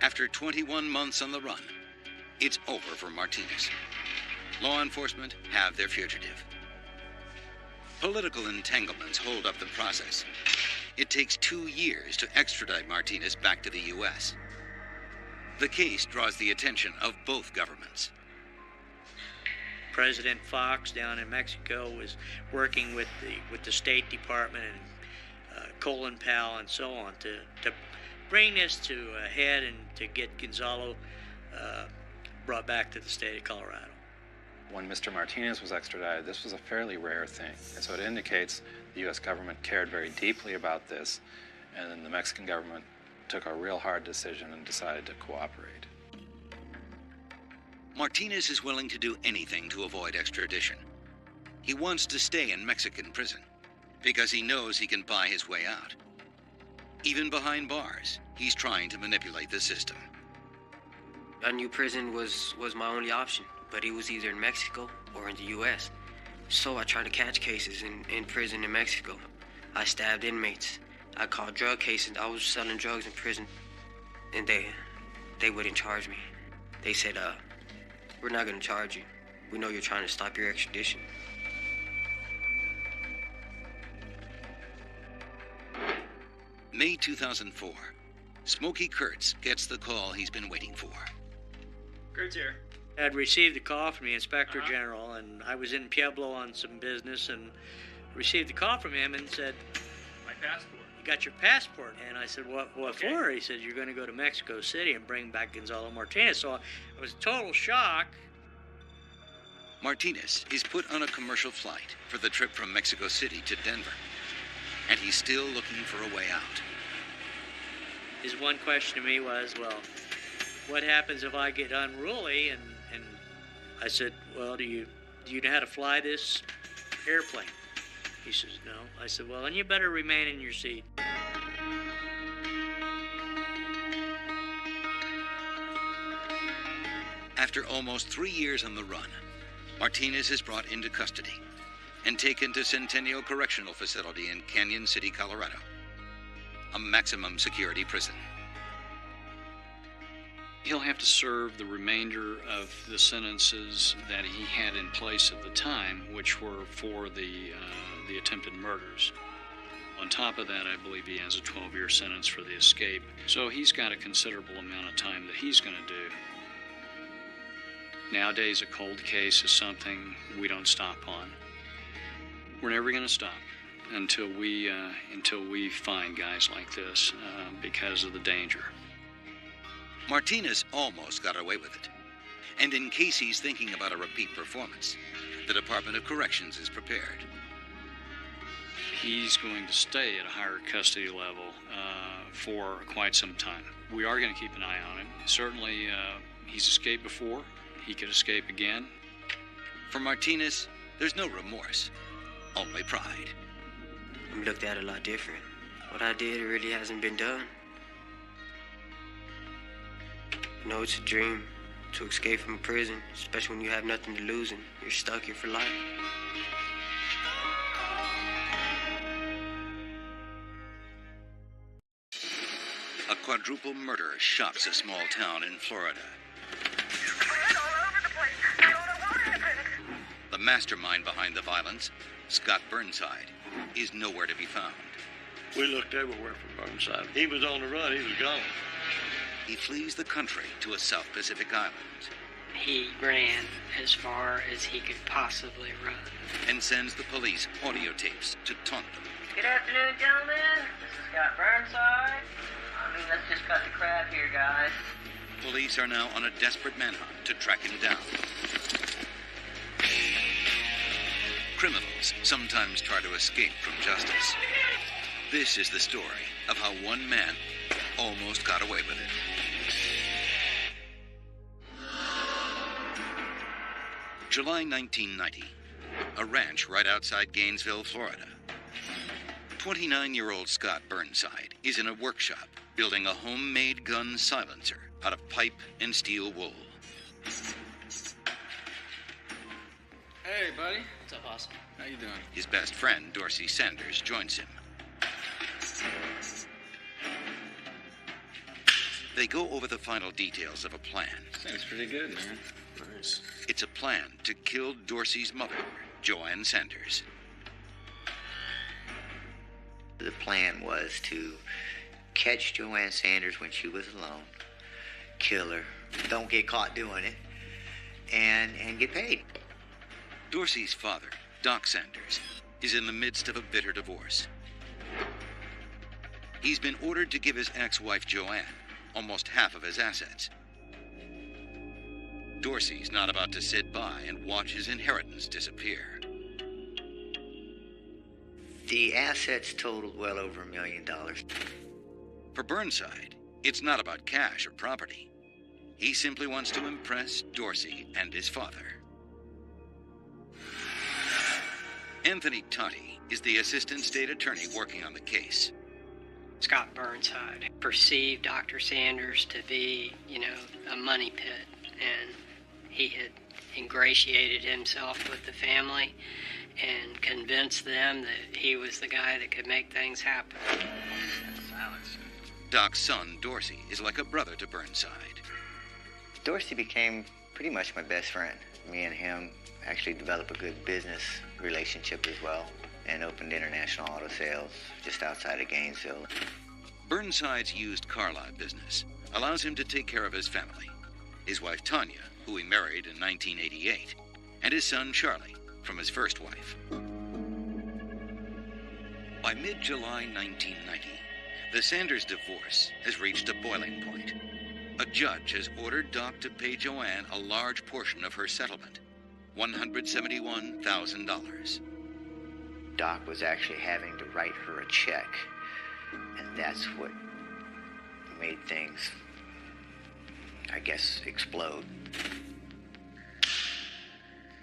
After 21 months on the run, it's over for Martinez. Law enforcement have their fugitive. Political entanglements hold up the process. It takes 2 years to extradite Martinez back to the U.S. The case draws the attention of both governments. President Fox down in Mexico was working with the State Department and Colin Powell and so on to bring this to a head and to get Gonzalo brought back to the state of Colorado. When Mr. Martinez was extradited, this was a fairly rare thing. And so it indicates the U.S. government cared very deeply about this, and then the Mexican government took a real hard decision and decided to cooperate. Martinez is willing to do anything to avoid extradition. He wants to stay in Mexican prison because he knows he can buy his way out. Even behind bars, he's trying to manipulate the system. A new prison was my only option, but it was either in Mexico or in the U.S. So I tried to catch cases in prison in Mexico. I stabbed inmates. I caught drug cases. I was selling drugs in prison, and they wouldn't charge me. They said, we're not going to charge you. We know you're trying to stop your extradition. May 2004, Smokey Kurtz gets the call he's been waiting for. Kurtz here. I had received a call from the Inspector General, and I was in Pueblo on some business, and received a call from him and said, My passport. You got your passport? And I said, what for? He said, you're going to go to Mexico City and bring back Gonzalo Martinez. So it was a total shock. Martinez is put on a commercial flight for the trip from Mexico City to Denver, and he's still looking for a way out. His one question to me was, well, what happens if I get unruly? And I said, well, do you know how to fly this airplane? He says, no. I said, well, then you better remain in your seat. After almost 3 years on the run, Martinez is brought into custody and taken to Centennial Correctional Facility in Canyon City, Colorado, a maximum security prison. He'll have to serve the remainder of the sentences that he had in place at the time, which were for the attempted murders. On top of that, I believe he has a 12-year sentence for the escape. So he's got a considerable amount of time that he's going to do. Nowadays, a cold case is something we don't stop on. We're never going to stop until we find guys like this because of the danger. Martinez almost got away with it. And in case he's thinking about a repeat performance, the Department of Corrections is prepared. He's going to stay at a higher custody level for quite some time. We are going to keep an eye on him. Certainly, he's escaped before. He could escape again. For Martinez, there's no remorse, only pride. I'm looked at a lot different. What I did really hasn't been done. You know, it's a dream to escape from prison, especially when you have nothing to lose and you're stuck here for life. A quadruple murder shocks a small town in Florida. mastermind behind the violence, Scott Burnside, is nowhere to be found. We looked everywhere for Burnside. He was on the run. He was gone. He flees the country to a South Pacific island. He ran as far as he could possibly run. And sends the police audio tapes to taunt them. Good afternoon, gentlemen. This is Scott Burnside. Let's just cut the crap here, guys. Police are now on a desperate manhunt to track him down. Criminals sometimes try to escape from justice. This is the story of how one man almost got away with it. July 1990, a ranch right outside Gainesville, Florida. 29-year-old Scott Burnside is in a workshop building a homemade gun silencer out of pipe and steel wool. Hey, buddy. What's up, Austin? How you doing? His best friend, Dorsey Sanders, joins him. They go over the final details of a plan. Seems pretty good, man. Nice. It's a plan to kill Dorsey's mother, Joanne Sanders. The plan was to catch Joanne Sanders when she was alone, kill her, don't get caught doing it, and get paid. Dorsey's father, Doc Sanders, is in the midst of a bitter divorce. He's been ordered to give his ex-wife Joanne almost half of his assets. Dorsey's not about to sit by and watch his inheritance disappear. The assets totaled well over $1 million. For Burnside, it's not about cash or property. He simply wants to impress Dorsey and his father. Anthony Totti is the assistant state attorney working on the case. Scott Burnside perceived Dr. Sanders to be, a money pit, and he had ingratiated himself with the family and convinced them that he was the guy that could make things happen. Doc's son, Dorsey, is like a brother to Burnside. Dorsey became pretty much my best friend. Me and him actually developed a good business relationship as well, and opened international auto sales just outside of Gainesville. Burnside's used car lot business allows him to take care of his family, his wife Tanya, who he married in 1988, and his son Charlie from his first wife. By mid-July 1990, the Sanders divorce has reached a boiling point. A judge has ordered Doc to pay Joanne a large portion of her settlement, $171,000. Doc was actually having to write her a check, and that's what made things, I guess, explode.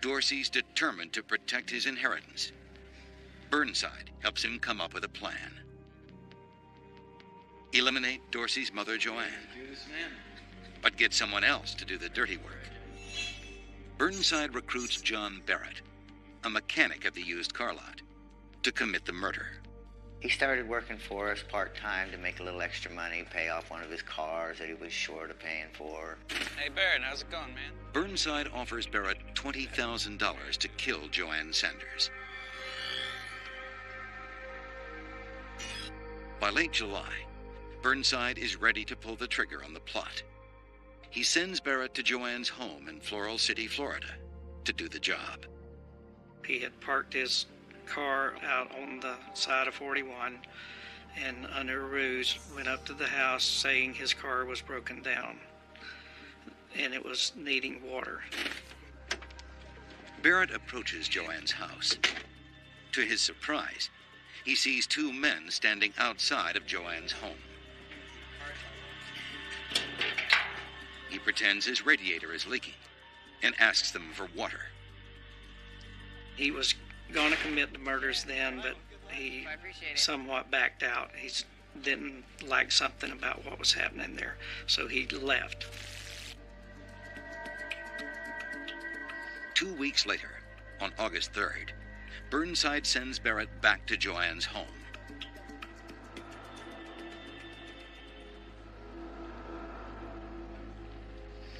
Dorsey's determined to protect his inheritance. Burnside helps him come up with a plan. Eliminate Dorsey's mother, Joanne, but get someone else to do the dirty work. Burnside recruits John Barrett, a mechanic at the used car lot, to commit the murder. He started working for us part-time to make a little extra money, pay off one of his cars that he was short of paying for. Hey, Barrett, how's it going, man? Burnside offers Barrett $20,000 to kill Joanne Sanders. By late July, Burnside is ready to pull the trigger on the plot. He sends Barrett to Joanne's home in Floral City, Florida, to do the job. He had parked his car out on the side of 41, and under a ruse went up to the house saying his car was broken down and it was needing water. Barrett approaches Joanne's house. To his surprise, he sees two men standing outside of Joanne's home. He pretends his radiator is leaking and asks them for water. He was going to commit the murders then, but he somewhat backed out. He didn't like something about what was happening there, so he left. 2 weeks later, on August 3rd, Burnside sends Barrett back to Joanne's home.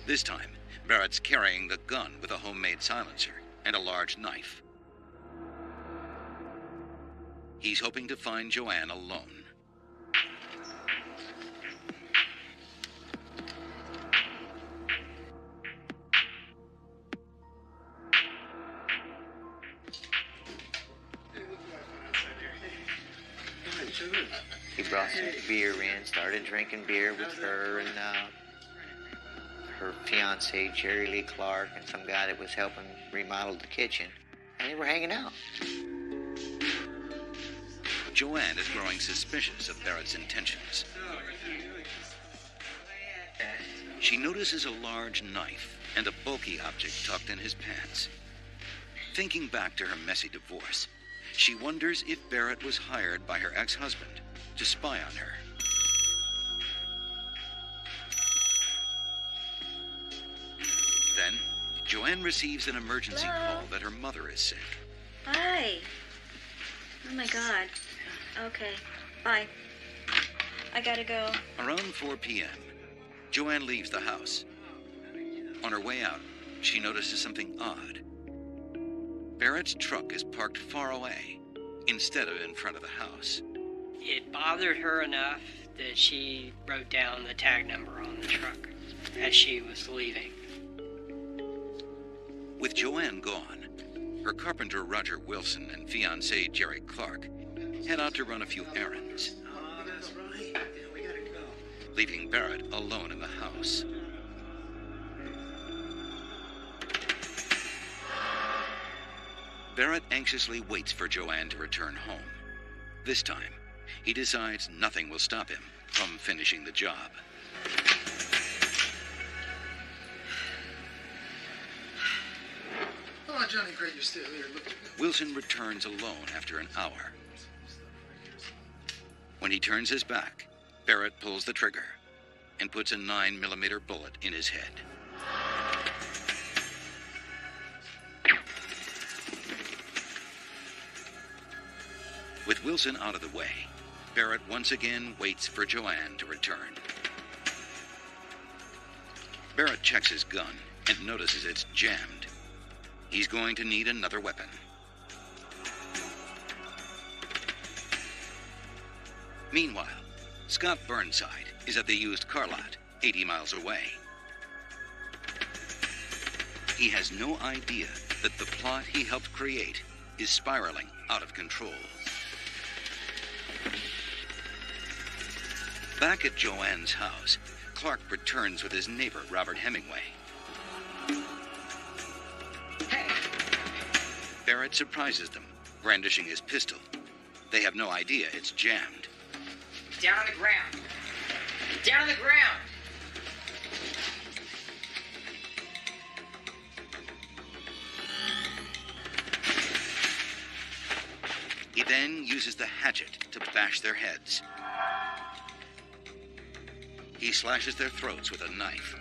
This time, Barrett's carrying the gun with a homemade silencer and a large knife. He's hoping to find Joanne alone. He brought some beer in, started drinking beer with her and her fiance, Jerry Lee Clark, and some guy that was helping remodel the kitchen. And they were hanging out. Joanne is growing suspicious of Barrett's intentions. She notices a large knife and a bulky object tucked in his pants. Thinking back to her messy divorce, she wonders if Barrett was hired by her ex-husband to spy on her. Then, Joanne receives an emergency call that her mother is sick. Hi. Oh my God. Okay. Bye. I gotta go. Around 4 p.m., Joanne leaves the house. On her way out, she notices something odd. Barrett's truck is parked far away, instead of in front of the house. It bothered her enough that she wrote down the tag number on the truck as she was leaving. With Joanne gone, her carpenter Roger Wilson and fiancé Jerry Clark head out to run a few errands. Oh, that's right. Yeah, we gotta go. Leaving Barrett alone in the house. Barrett anxiously waits for Joanne to return home. This time, he decides nothing will stop him from finishing the job. Oh, Johnny, great, you're still here. Look. Wilson returns alone after an hour. When he turns his back, Barrett pulls the trigger and puts a 9mm bullet in his head. With Wilson out of the way, Barrett once again waits for Joanne to return. Barrett checks his gun and notices it's jammed. He's going to need another weapon. Meanwhile, Scott Burnside is at the used car lot, 80 miles away. He has no idea that the plot he helped create is spiraling out of control. Back at Joanne's house, Clark returns with his neighbor, Robert Hemingway. Barrett surprises them, brandishing his pistol. They have no idea it's jammed. Down on the ground. Down on the ground. He then uses the hatchet to bash their heads. He slashes their throats with a knife.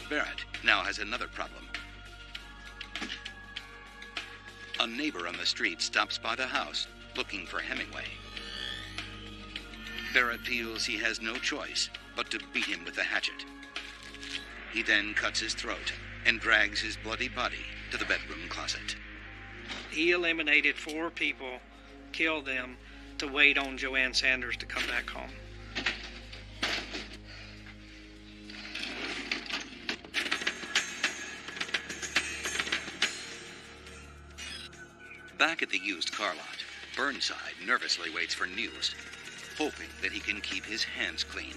Barrett now has another problem. A neighbor on the street stops by the house looking for Hemingway. Barrett feels he has no choice but to beat him with the hatchet. He then cuts his throat and drags his bloody body to the bedroom closet. He eliminated 4 people, killed them, to wait on Joanne Sanders to come back home. Back at the used car lot, Burnside nervously waits for news, hoping that he can keep his hands clean.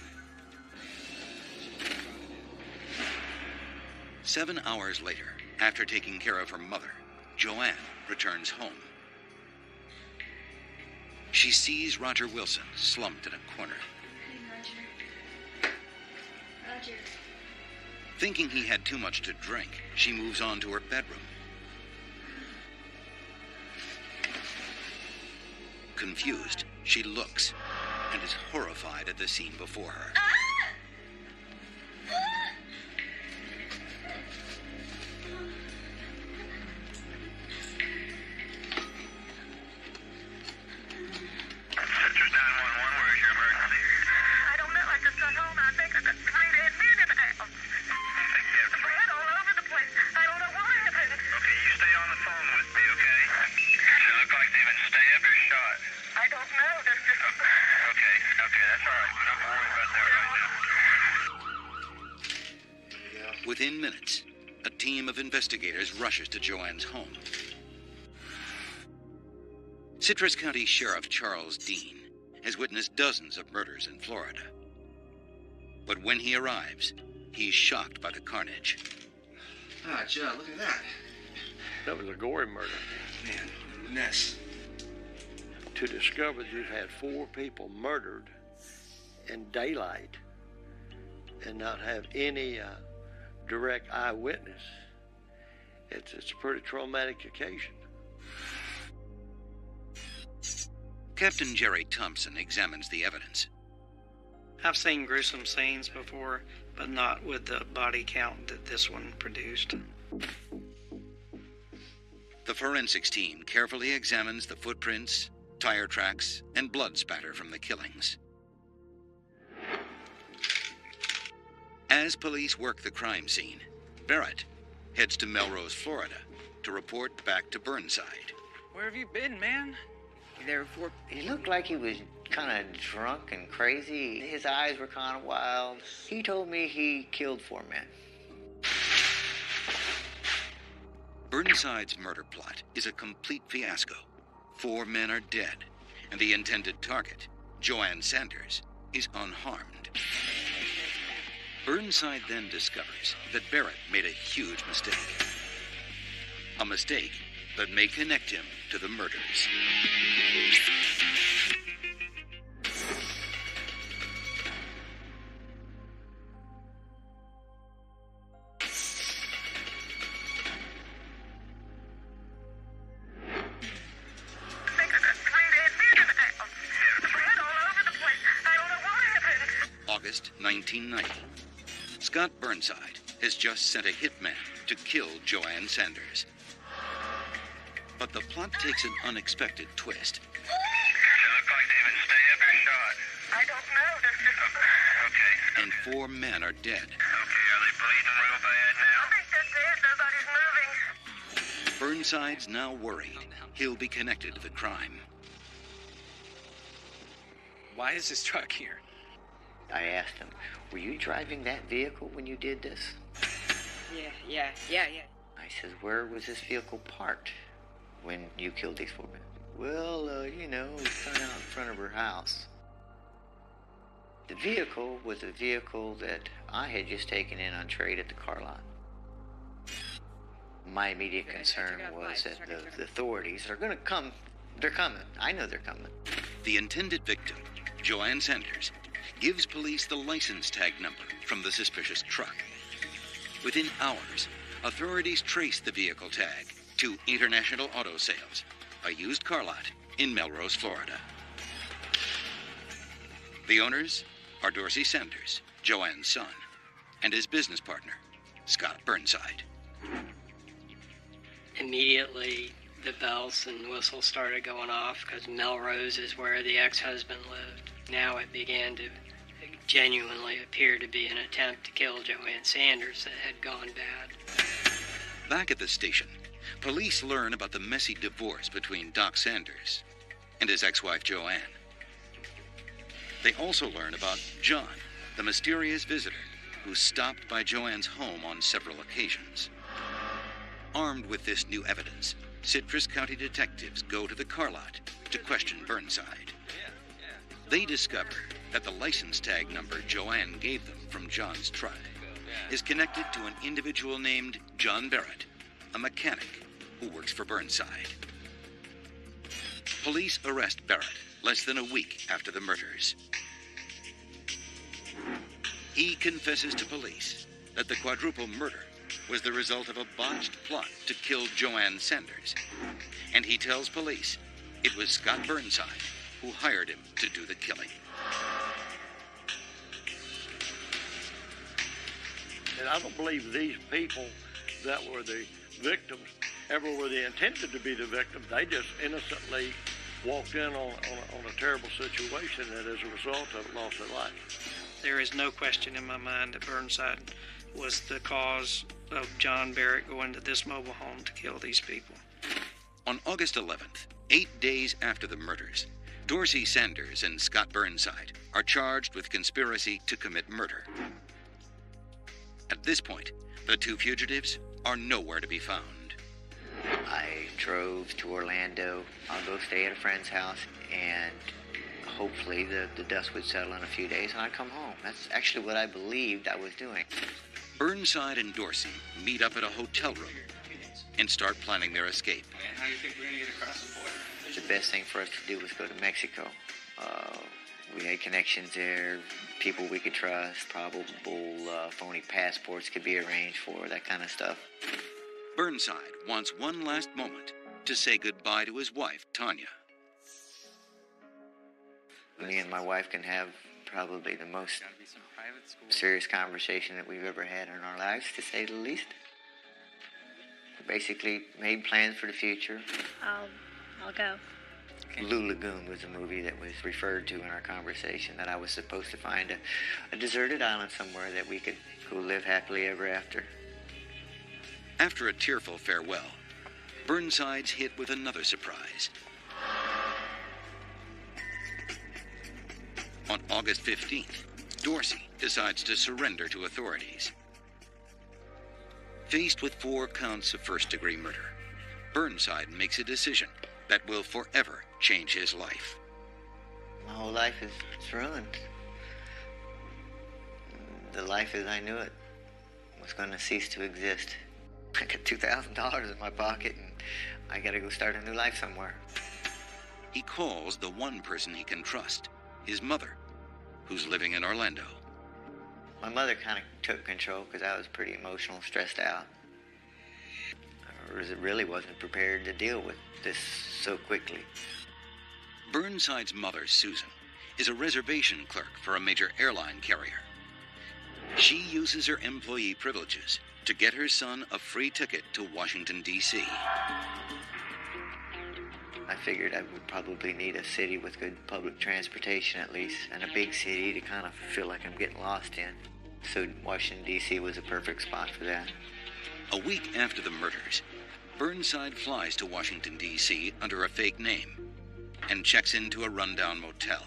7 hours later, after taking care of her mother, Joanne returns home. She sees Roger Wilson slumped in a corner. Hey, Roger. Thinking he had too much to drink, she moves on to her bedroom. Confused, she looks and is horrified at the scene before her. I don't know. I just got home and I think I got kind of admitted. a team of investigators rushes to Joanne's home. Citrus County Sheriff Charles Dean has witnessed dozens of murders in Florida. But when he arrives, he's shocked by the carnage. Ah, Judd, look at that. That was a gory murder. Man, a mess. To discover that you've had 4 people murdered in daylight and not have any direct eyewitness, it's a pretty traumatic occasion. Captain Jerry Thompson examines the evidence. I've seen gruesome scenes before, but not with the body count that this one produced. The forensics team carefully examines the footprints, tire tracks, and blood spatter from the killings. As police work the crime scene, Barrett heads to Melrose, Florida, to report back to Burnside. Where have you been, man? You there before? He looked like he was kind of drunk and crazy. His eyes were kind of wild. He told me he killed 4 men. Burnside's murder plot is a complete fiasco. 4 men are dead, and the intended target, Joanne Sanders, is unharmed. Burnside then discovers that Barrett made a huge mistake. A mistake that may connect him to the murders. August 1990. Scott Burnside has just sent a hitman to kill Joanne Sanders. But the plot takes an unexpected twist. Look like David, stay up your shot. I don't know. Okay. And 4 men are dead. Okay, are they bleeding real bad now? I think that's it. Nobody's moving. Burnside's now worried he'll be connected to the crime. Why is this truck here? I asked him, were you driving that vehicle when you did this? Yeah. I said, where was this vehicle parked when you killed these 4 men? Well, it was kind of out in front of her house. The vehicle was a vehicle that I had just taken in on trade at the car lot. My immediate concern was that the authorities are going to come. They're coming. I know they're coming. The intended victim, Joanne Sanders, gives police the license tag number from the suspicious truck. Within hours, authorities trace the vehicle tag to International Auto Sales, a used car lot in Melrose, Florida. The owners are Dorsey Sanders, Joanne's son, and his business partner, Scott Burnside. Immediately, the bells and whistles started going off because Melrose is where the ex-husband lived. Now it began to genuinely appear to be an attempt to kill Joanne Sanders that had gone bad. Back at the station, police learn about the messy divorce between Doc Sanders and his ex-wife Joanne. They also learn about John, the mysterious visitor who stopped by Joanne's home on several occasions. Armed with this new evidence, Citrus County detectives go to the car lot to question Burnside. They discover that the license tag number Joanne gave them from John's truck is connected to an individual named John Barrett, a mechanic who works for Burnside. Police arrest Barrett less than a week after the murders. He confesses to police that the quadruple murder was the result of a botched plot to kill Joanne Sanders, and he tells police it was Scott Burnside who hired him to do the killing. And I don't believe these people that were the victims ever were they intended to be the victims. They just innocently walked in on a terrible situation and as a result of it lost their life. There is no question in my mind that Burnside was the cause of John Barrett going to this mobile home to kill these people. On August 11th, 8 days after the murders, Dorsey Sanders and Scott Burnside are charged with conspiracy to commit murder. At this point, The two fugitives are nowhere to be found. I drove to Orlando. I'll go stay at a friend's house, and hopefully the dust would settle in a few days, and I'd come home. That's actually what I believed I was doing. Burnside and Dorsey meet up at a hotel room and start planning their escape. And how do you think we're going to get across the border? The best thing for us to do was go to Mexico. We had connections there, people we could trust, probable phony passports could be arranged for, that kind of stuff. Burnside wants one last moment to say goodbye to his wife, Tanya. Me and my wife can have probably the most serious conversation that we've ever had in our lives, to say the least. We basically made plans for the future. I'll go. Blue Lagoon was a movie that was referred to in our conversation, that I was supposed to find a deserted island somewhere that we could go live happily ever after. After a tearful farewell, Burnside's hit with another surprise. On August 15th, Dorsey decides to surrender to authorities. Faced with 4 counts of first-degree murder, Burnside makes a decision that will forever change his life. My whole life is ruined. The life as I knew it was going to cease to exist. I got $2,000 in my pocket, and I got to go start a new life somewhere. He calls the one person he can trust, his mother, who's living in Orlando. My mother kind of took control because I was pretty emotional, stressed out. I really wasn't prepared to deal with this so quickly. Burnside's mother, Susan, is a reservation clerk for a major airline carrier. She uses her employee privileges to get her son a free ticket to Washington, D.C. I figured I would probably need a city with good public transportation at least, and a big city to kind of feel like I'm getting lost in. So Washington, D.C. was a perfect spot for that. A week after the murders, Burnside flies to Washington, D.C. under a fake name and checks into a rundown motel.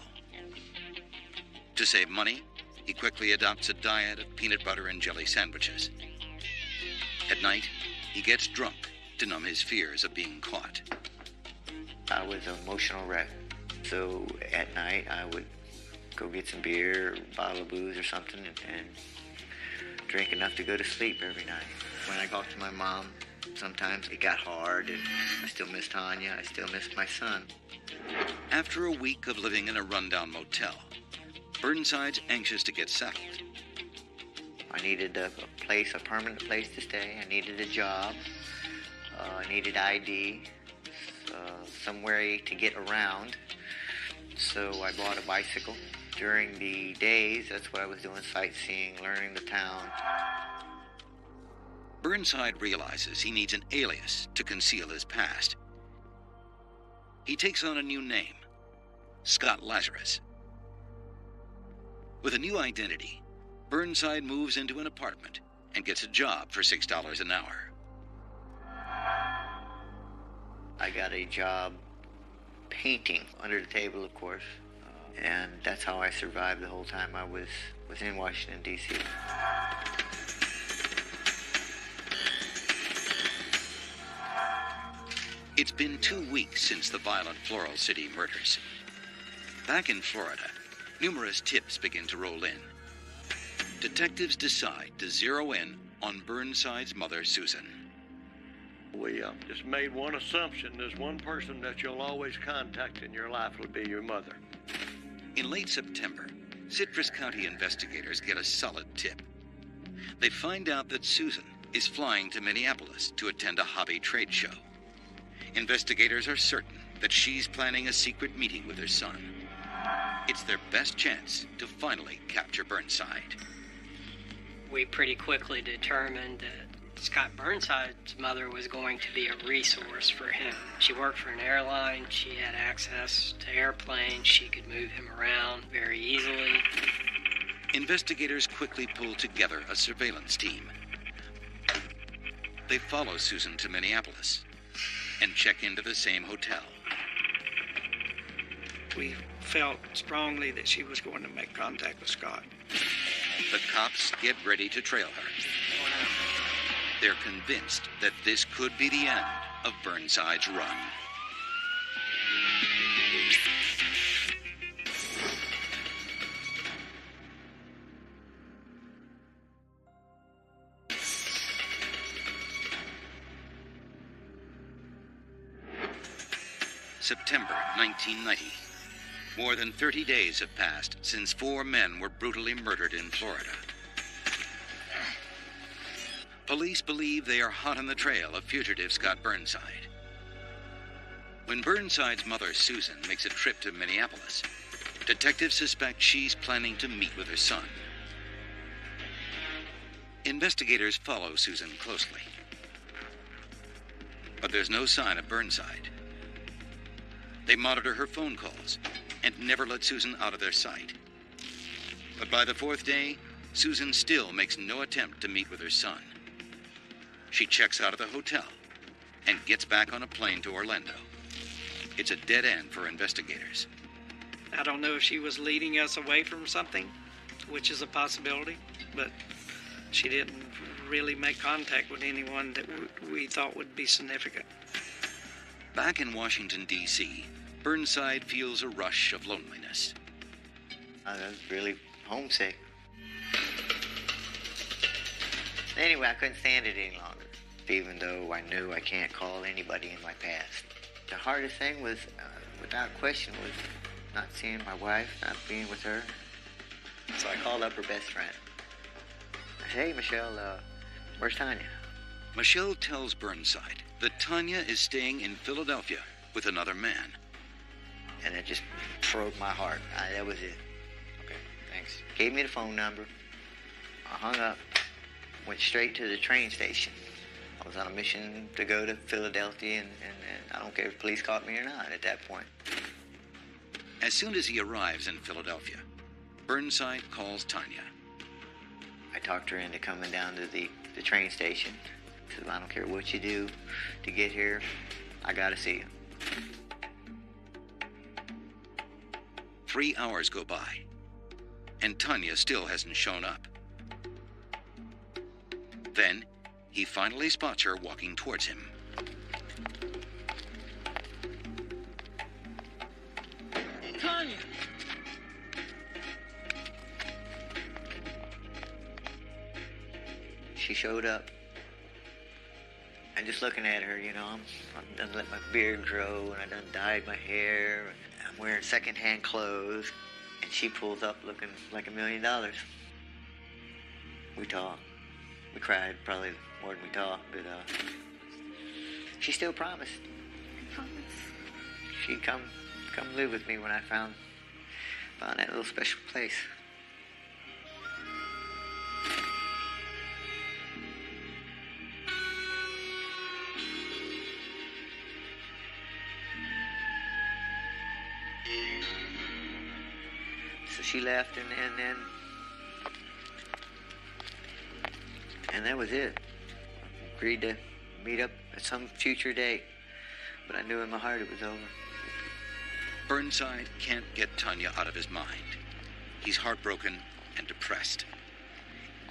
To save money, he quickly adopts a diet of peanut butter and jelly sandwiches. At night, he gets drunk to numb his fears of being caught. I was an emotional wreck. So at night, I would go get some beer, or a bottle of booze or something, and drink enough to go to sleep every night. When I talked to my mom, sometimes it got hard, and I still miss Tanya, I still miss my son. After a week of living in a rundown motel, Burnside's anxious to get settled. I needed a permanent place to stay. I needed a job. I needed ID, somewhere to get around. So I bought a bicycle. During the days, that's what I was doing, sightseeing, learning the town. Burnside realizes he needs an alias to conceal his past. He takes on a new name, Scott Lazarus. With a new identity, Burnside moves into an apartment and gets a job for $6 an hour. I got a job painting under the table, of course, and that's how I survived the whole time I was in Washington, D.C. It's been 2 weeks since the violent Floral City murders. Back in Florida, numerous tips begin to roll in. Detectives decide to zero in on Burnside's mother, Susan. We just made one assumption. There's one person that you'll always contact in your life will be your mother. In late September, Citrus County investigators get a solid tip. They find out that Susan is flying to Minneapolis to attend a hobby trade show. Investigators are certain that she's planning a secret meeting with her son. It's their best chance to finally capture Burnside. We pretty quickly determined that Scott Burnside's mother was going to be a resource for him. She worked for an airline. She had access to airplanes. She could move him around very easily. Investigators quickly pull together a surveillance team. They follow Susan to Minneapolis and check into the same hotel. We felt strongly that she was going to make contact with Scott. The cops get ready to trail her. They're convinced that this could be the end of Burnside's run. September 1990. More than 30 days have passed since 4 men were brutally murdered in Florida. Police believe they are hot on the trail of fugitive Scott Burnside. When Burnside's mother, Susan, makes a trip to Minneapolis, detectives suspect she's planning to meet with her son. Investigators follow Susan closely. But there's no sign of Burnside. They monitor her phone calls and never let Susan out of their sight. But by the 4th day, Susan still makes no attempt to meet with her son. She checks out of the hotel and gets back on a plane to Orlando. It's a dead end for investigators. I don't know if she was leading us away from something, which is a possibility, but she didn't really make contact with anyone that we thought would be significant. Back in Washington, D.C., Burnside feels a rush of loneliness. I was really homesick. Anyway, I couldn't stand it any longer, even though I knew I can't call anybody in my past. The hardest thing was, without question, was not seeing my wife, not being with her. So I called up her best friend. I said, "Hey, Michelle, where's Tanya?" Michelle tells Burnside that Tanya is staying in Philadelphia with another man. And it just broke my heart. That was it. Okay, thanks. Gave me the phone number. I hung up, went straight to the train station. I was on a mission to go to Philadelphia, and I don't care if police caught me or not at that point. As soon as he arrives in Philadelphia, Burnside calls Tanya. I talked her into coming down to the train station. I said, "I don't care what you do to get here. I gotta see you." 3 hours go by, and Tanya still hasn't shown up. Then, he finally spots her walking towards him. Tanya! She showed up. And just looking at her, you know, I'm done let my beard grow, and I done dyed my hair. I'm wearing secondhand clothes, and she pulls up looking like $1 million. We talked. We cried probably more than we talked, but she still promised. She'd come live with me when I found that little special place. So she left, and that was it. Agreed to meet up at some future date, but I knew in my heart it was over. Burnside can't get Tanya out of his mind. He's heartbroken and depressed.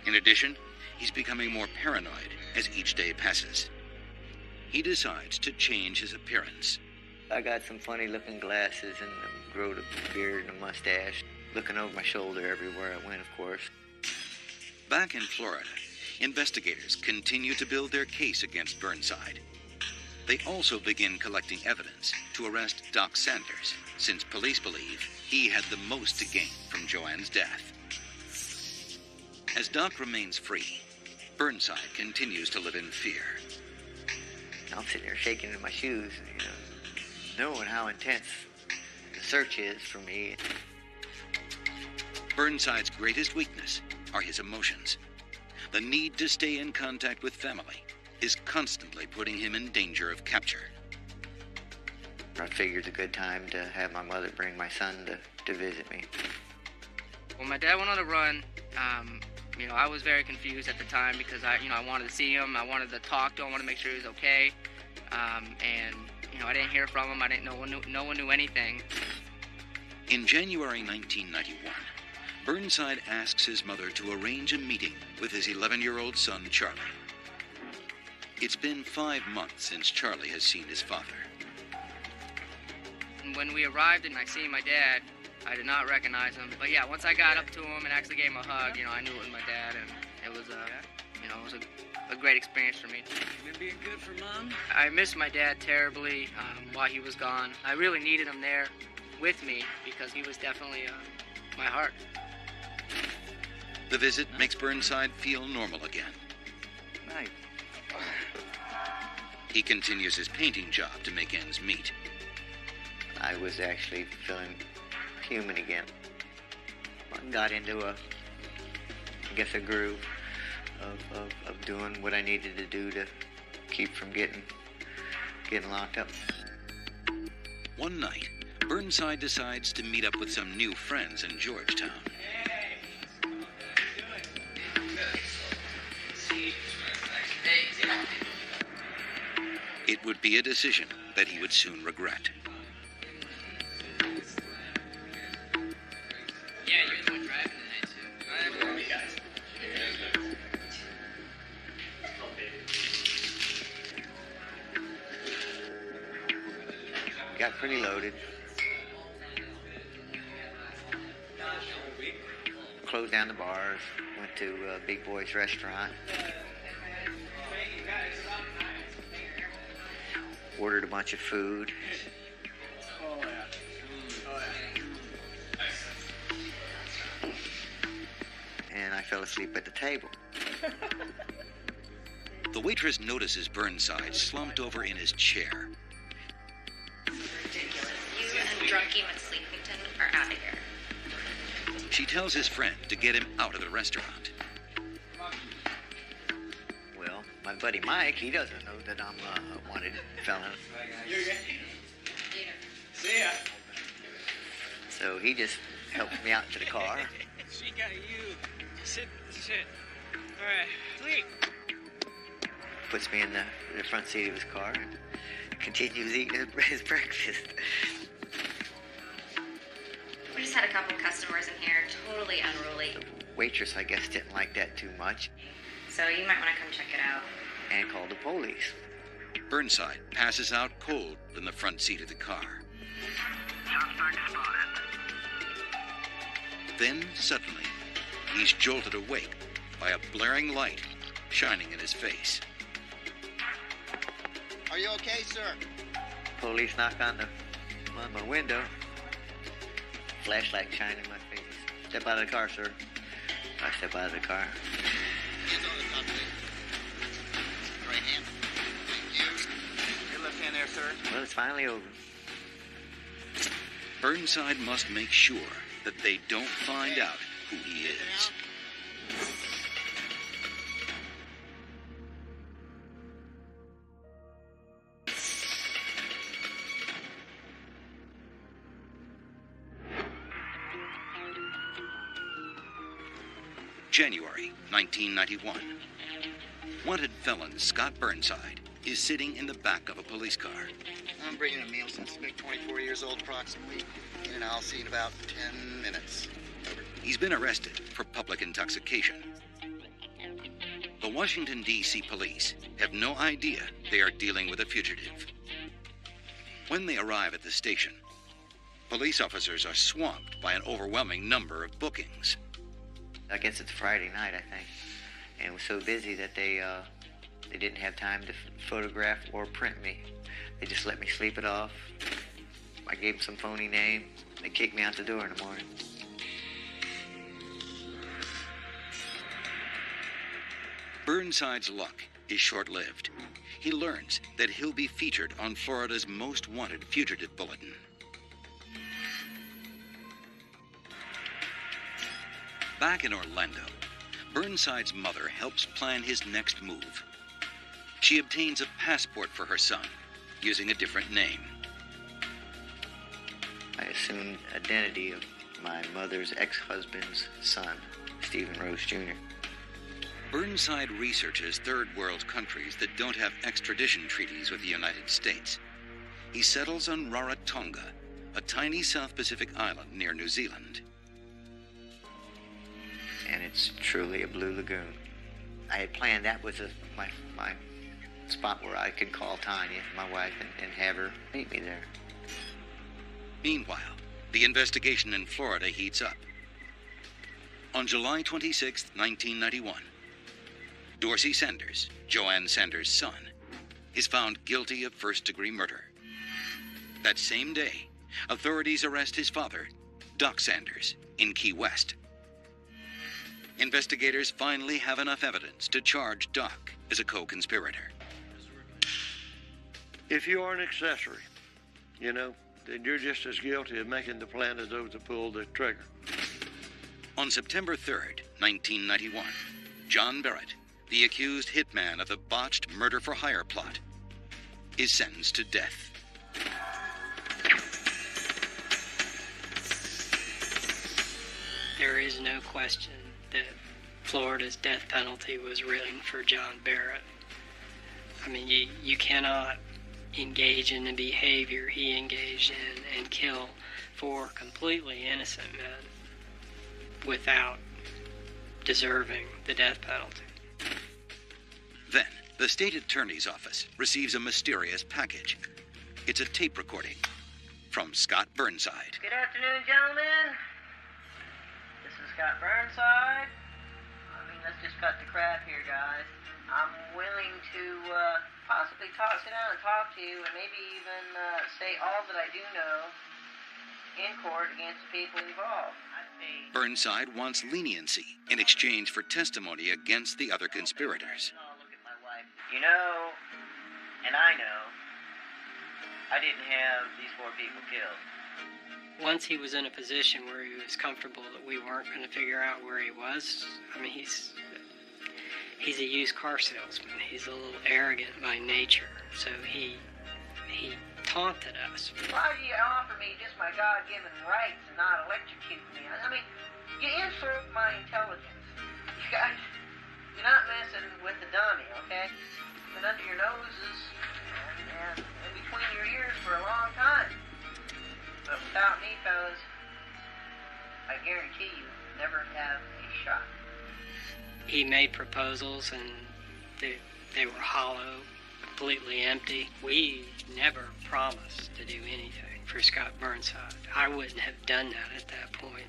In addition, he's becoming more paranoid as each day passes. He decides to change his appearance. I got some funny-looking glasses and growed a beard and a mustache, looking over my shoulder everywhere I went, of course. Back in Florida, investigators continue to build their case against Burnside. They also begin collecting evidence to arrest Doc Sanders, since police believe he had the most to gain from Joanne's death. As Doc remains free, Burnside continues to live in fear. I'm sitting there shaking in my shoes, you know, knowing how intense the search is for me. Burnside's greatest weakness are his emotions. The need to stay in contact with family is constantly putting him in danger of capture. I figured a good time to have my mother bring my son to visit me. When my dad went on a run, you know, I was very confused at the time because I wanted to see him, I wanted to talk to him, I wanted to make sure he was okay, and you know, I didn't hear from him. No one knew anything. In January 1991, Burnside asks his mother to arrange a meeting with his 11-year-old son, Charlie. It's been 5 months since Charlie has seen his father. When we arrived and I seen my dad, I did not recognize him. But yeah, once I got up to him and actually gave him a hug, I knew it was my dad, and it was, it was a great experience for me. Been being good for Mom? I missed my dad terribly while he was gone. I really needed him there with me because he was definitely my heart. The visit makes Burnside feel normal again. Night. He continues his painting job to make ends meet. I was actually feeling human again. I got into a groove of doing what I needed to do to keep from getting locked up. One night, Burnside decides to meet up with some new friends in Georgetown. It would be a decision that he would soon regret. Yeah, you're the one driving tonight, too. Hey, guys. Got pretty loaded. Closed down the bars. Went to Big Boy's restaurant. Ordered a bunch of food. And I fell asleep at the table. The waitress notices Burnside slumped over in his chair. Ridiculous. You and Drunky McSleepington are out of here. She tells his friend to get him out of the restaurant. Well, my buddy Mike, he doesn't know that I'm a wanted felon. See ya. So he just helps me out to the car. She got you. Sit. All right, sleep. Puts me in the front seat of his car and continues eating his breakfast. We just had a couple customers in here, totally unruly. Waitress, I guess, didn't like that too much So you might want to come check it out. and called the police. Burnside passes out cold in the front seat of the car. Suspect spotted. Then, suddenly, he's jolted awake by a blaring light shining in his face. Are you okay, sir? Police knock on my window. Flashlight shining in my face. Step out of the car, sir. I step out of the car. Hands on the top, please. Right hand. Thank you. Your left hand there, sir. Well, it's finally over. Burnside must make sure that they don't find out who he is. January 1991. Wanted felon Scott Burnside is sitting in the back of a police car. I'm bringing a meal suspect, 24 years old approximately. In and I'll see in about 10 minutes. Over. He's been arrested for public intoxication. The Washington, D.C. police have no idea they are dealing with a fugitive. When they arrive at the station, police officers are swamped by an overwhelming number of bookings. I guess it's Friday night, I think. And it was so busy that they didn't have time to photograph or print me. They just let me sleep it off. I gave them some phony name. They kicked me out the door in the morning. Burnside's luck is short-lived. He learns that he'll be featured on Florida's Most Wanted Fugitive Bulletin. Back in Orlando, Burnside's mother helps plan his next move. She obtains a passport for her son using a different name. I assumed identity of my mother's ex-husband's son, Stephen Rose Jr. Burnside researches third world countries that don't have extradition treaties with the United States. He settles on Rarotonga, a tiny South Pacific island near New Zealand. And it's truly a blue lagoon. I had planned that was my spot where I could call Tanya, my wife, and have her meet me there. Meanwhile, the investigation in Florida heats up. On July 26, 1991, Dorsey Sanders, Joanne Sanders' son, is found guilty of first-degree murder. That same day, authorities arrest his father, Doc Sanders, in Key West. Investigators finally have enough evidence to charge Doc as a co-conspirator. If you are an accessory, then you're just as guilty of making the plan as those that pulled the trigger. On September 3rd, 1991, John Barrett, the accused hitman of the botched murder-for-hire plot, is sentenced to death. There is no question that Florida's death penalty was written for John Barrett. I mean, you cannot engage in the behavior he engaged in and kill 4 completely innocent men without deserving the death penalty. Then, the state attorney's office receives a mysterious package. It's a tape recording from Scott Burnside. Good afternoon, gentlemen. This is Scott Burnside. Let's just cut the crap here, guys. I'm willing to possibly sit down and talk to you and maybe even say all that I do know in court against the people involved. Burnside wants leniency in exchange for testimony against the other conspirators. You know, and I know, I didn't have these 4 people killed. Once he was in a position where he was comfortable that we weren't going to figure out where he was, I mean, he's a used car salesman. He's a little arrogant by nature, so he taunted us. Why do you offer me just my God-given rights and not electrocute me? I mean, you insult my intelligence. You guys, you're not messing with the dummy, okay? Been under your noses and in between your ears for a long time. But without me, fellas, I guarantee you never have a shot. He made proposals and they were hollow, completely empty. We never promised to do anything for Scott Burnside. I wouldn't have done that at that point.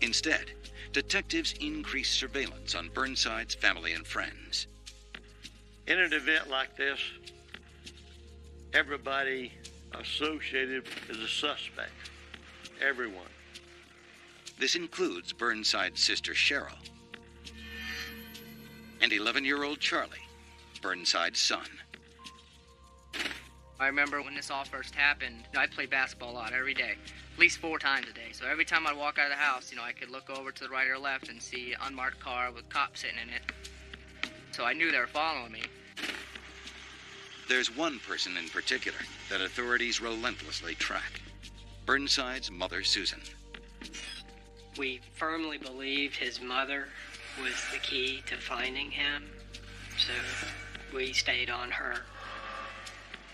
Instead, detectives increase surveillance on Burnside's family and friends. In an event like this, everybody associated is a suspect. Everyone. This includes Burnside's sister Cheryl and 11-year-old Charlie, Burnside's son. I remember when this all first happened, I played basketball a lot every day, at least 4 times a day. So every time I'd walk out of the house, I could look over to the right or left and see an unmarked car with cops sitting in it. So I knew they were following me. There's one person in particular that authorities relentlessly track. Burnside's mother, Susan. We firmly believed his mother was the key to finding him, so we stayed on her.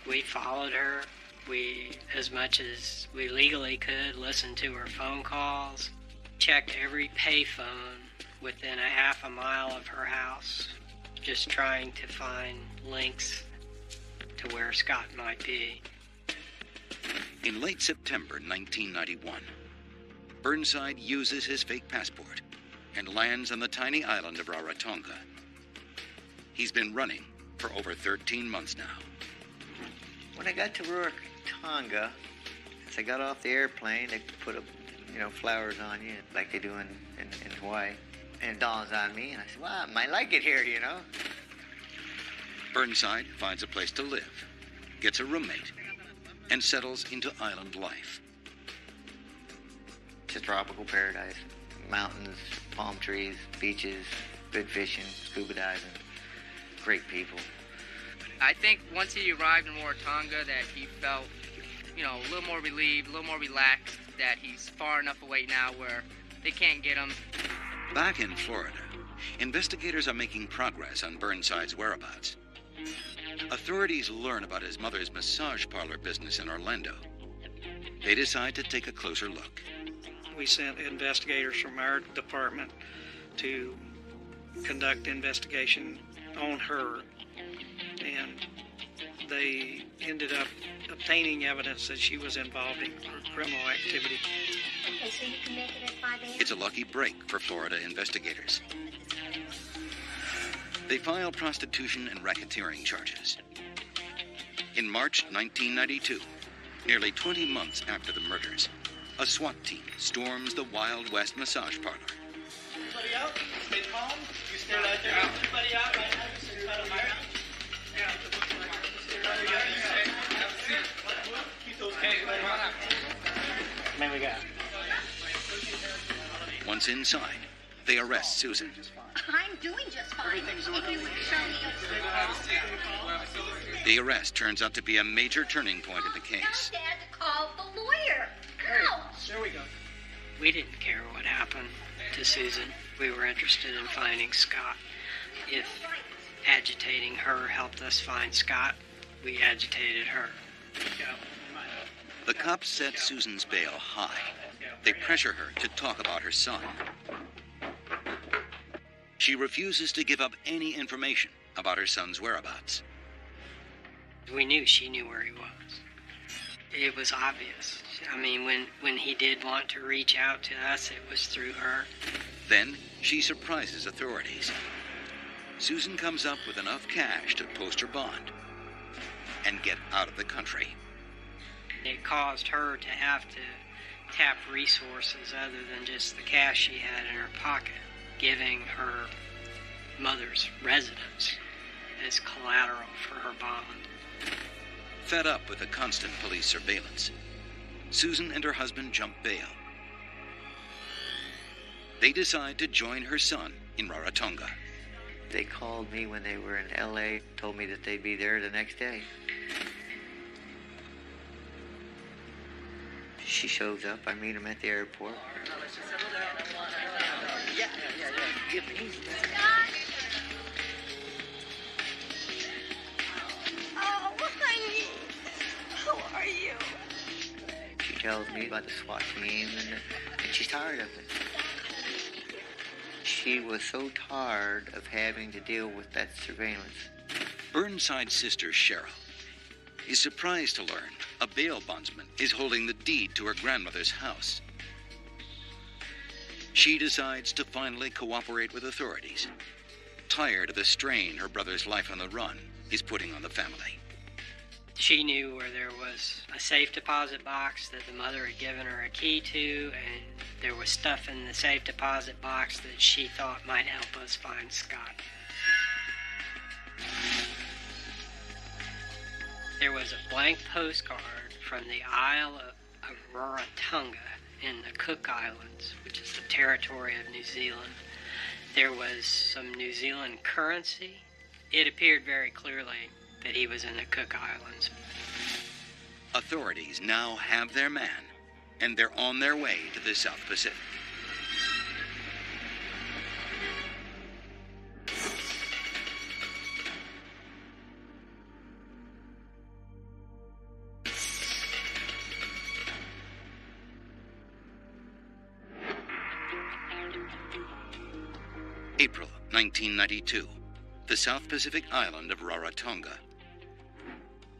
We followed her. We, as much as we legally could, listened to her phone calls, checked every payphone within a half a mile of her house, just trying to find links to where Scott might be. In late September 1991, Burnside uses his fake passport and lands on the tiny island of Rarotonga. He's been running for over 13 months now. When I got to Rarotonga, as I got off the airplane, they put flowers on you like they do in Hawaii. And it dawns on me, and I said, wow, I might like it here, Burnside finds a place to live, gets a roommate, and settles into island life. It's a tropical paradise. Mountains, palm trees, beaches, good fishing, scuba diving, great people. I think once he arrived in Rarotonga that he felt, a little more relieved, a little more relaxed, that he's far enough away now where they can't get him. Back in Florida, investigators are making progress on Burnside's whereabouts. Authorities learn about his mother's massage parlor business in Orlando. They decide to take a closer look. We sent investigators from our department to conduct investigation on her, and they ended up obtaining evidence that she was involved in criminal activity. Okay, so you can make it at 5 a.m.? It's a lucky break for Florida investigators. They file prostitution and racketeering charges. In March 1992, nearly 20 months after the murders, a SWAT team storms the Wild West massage parlor. Everybody out? Stay calm. You stay right there. Everybody out right now. You stay right here. Keep those hands right. Man, we got. Once inside, they arrest Susan. I'm doing just fine. If you would show me The arrest turns out to be a major turning point in the case. Dad to call the lawyer. Ouch! There we go. We didn't care what happened to Susan. We were interested in finding Scott. If agitating her helped us find Scott, we agitated her. The cops set Susan's bail high. They pressure her to talk about her son. She refuses to give up any information about her son's whereabouts. We knew she knew where he was. It was obvious. I mean, when he did want to reach out to us, it was through her. Then she surprises authorities. Susan comes up with enough cash to post her bond and get out of the country. It caused her to have to tap resources other than just the cash she had in her pocket, giving her mother's residence as collateral for her bond. Fed up with the constant police surveillance, Susan and her husband jump bail. They decide to join her son in Rarotonga. They called me when they were in L.A., told me that they'd be there the next day. She shows up, I meet him at the airport. Yeah. Give me. Oh, honey. How are you? She tells me about the SWAT team, and she's tired of it. She was so tired of having to deal with that surveillance. Burnside's sister, Cheryl, is surprised to learn a bail bondsman is holding the deed to her grandmother's house. She decides to finally cooperate with authorities, tired of the strain her brother's life on the run is putting on the family. She knew where there was a safe deposit box that the mother had given her a key to, and there was stuff in the safe deposit box that she thought might help us find Scott. There was a blank postcard from the Isle of Rarotonga in the Cook Islands, which is the territory of New Zealand. There was some New Zealand currency. It appeared very clearly that he was in the Cook Islands. Authorities now have their man, and they're on their way to the South Pacific. April 1992, the South Pacific island of Rarotonga.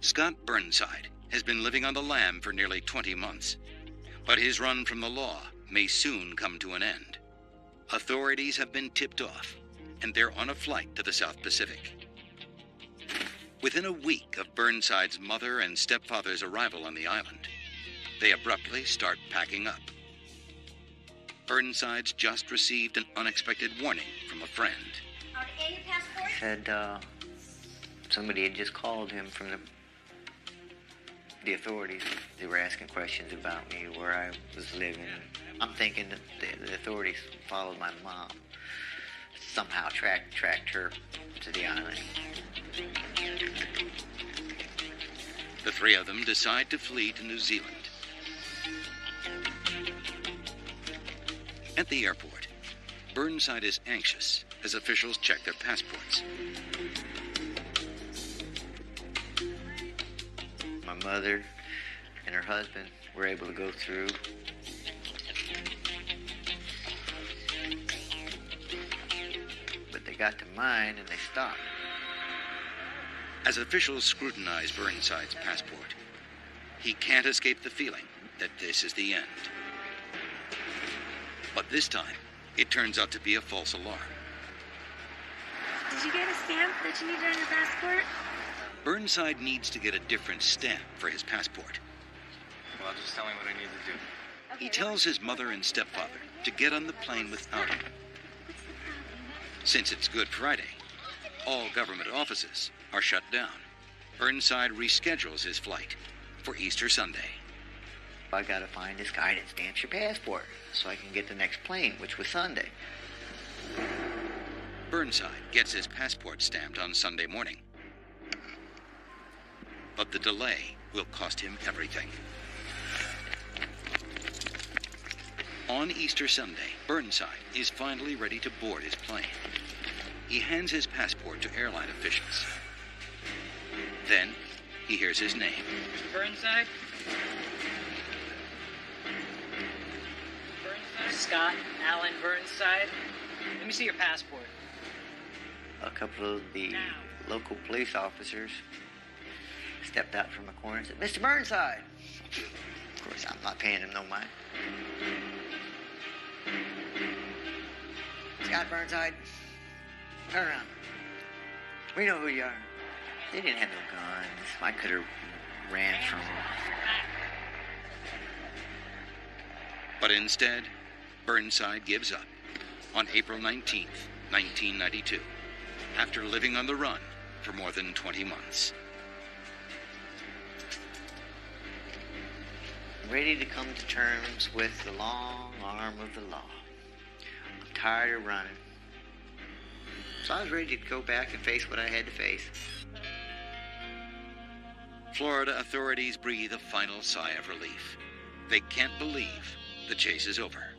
Scott Burnside has been living on the lam for nearly 20 months, but his run from the law may soon come to an end. Authorities have been tipped off, and they're on a flight to the South Pacific. Within a week of Burnside's mother and stepfather's arrival on the island, they abruptly start packing up. Burnside's just received an unexpected warning from a friend. And your passport? Said somebody had just called him from the authorities. They were asking questions about me, where I was living. I'm thinking that the authorities followed my mom. Somehow tracked her to the island. The three of them decide to flee to New Zealand. At the airport, Burnside is anxious as officials check their passports. My mother and her husband were able to go through. But they got to mine and they stopped. As officials scrutinize Burnside's passport, he can't escape the feeling that this is the end. But this time, it turns out to be a false alarm. Did you get a stamp that you needed on your passport? Burnside needs to get a different stamp for his passport. Well, just tell me what I need to do. He tells his mother and stepfather to get on the plane without him. Since it's Good Friday, all government offices are shut down. Burnside reschedules his flight for Easter Sunday. I gotta find this guy that stamps your passport so I can get the next plane, which was Sunday. Burnside gets his passport stamped on Sunday morning. But the delay will cost him everything. On Easter Sunday, Burnside is finally ready to board his plane. He hands his passport to airline officials. Then, he hears his name. Mr. Burnside? Scott Allen Burnside. Let me see your passport. A couple of the local police officers stepped out from the corner and said, "Mr. Burnside!" Of course, I'm not paying him no mind. "Scott Burnside, turn around. We know who you are." They didn't have no guns. I could have ran from them. But instead, Burnside gives up on April 19th, 1992, after living on the run for more than 20 months. Ready to come to terms with the long arm of the law. I'm tired of running. So I was ready to go back and face what I had to face. Florida authorities breathe a final sigh of relief. They can't believe the chase is over.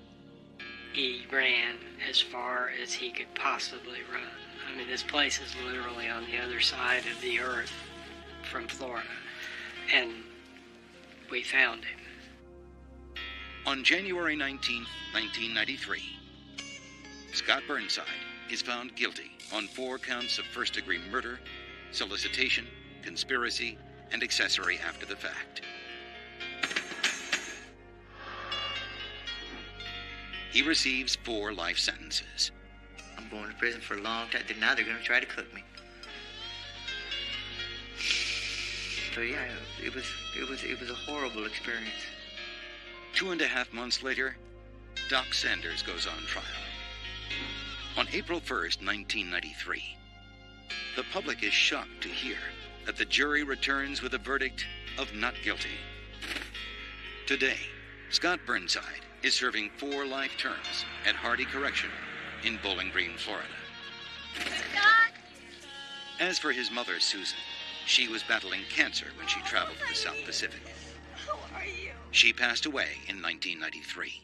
He ran as far as he could possibly run. I mean, this place is literally on the other side of the earth from Florida. And we found him. On January 19, 1993, Scott Burnside is found guilty on 4 counts of first-degree murder, solicitation, conspiracy, and accessory after the fact. He receives 4 life sentences. I'm going to prison for a long time. Now they're going to try to cook me. So yeah, it was a horrible experience. 2.5 months later, Doc Sanders goes on trial. On April 1st, 1993, the public is shocked to hear that the jury returns with a verdict of not guilty. Today, Scott Burnside is serving 4 life terms at Hardy Correctional in Bowling Green, Florida. Scott! As for his mother, Susan, she was battling cancer when she traveled to the South Pacific. How are you? She passed away in 1993.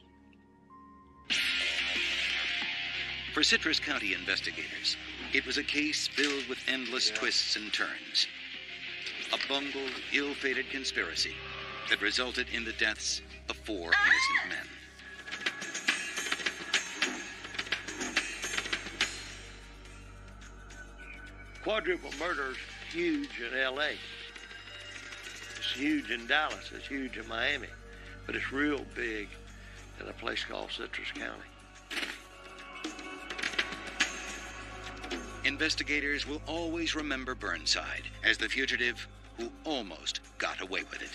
For Citrus County investigators, it was a case filled with endless twists and turns. A bungled, ill-fated conspiracy that resulted in the deaths of 4 innocent men. Quadruple murder is huge in L.A. It's huge in Dallas. It's huge in Miami. But it's real big in a place called Citrus County. Investigators will always remember Burnside as the fugitive who almost got away with it.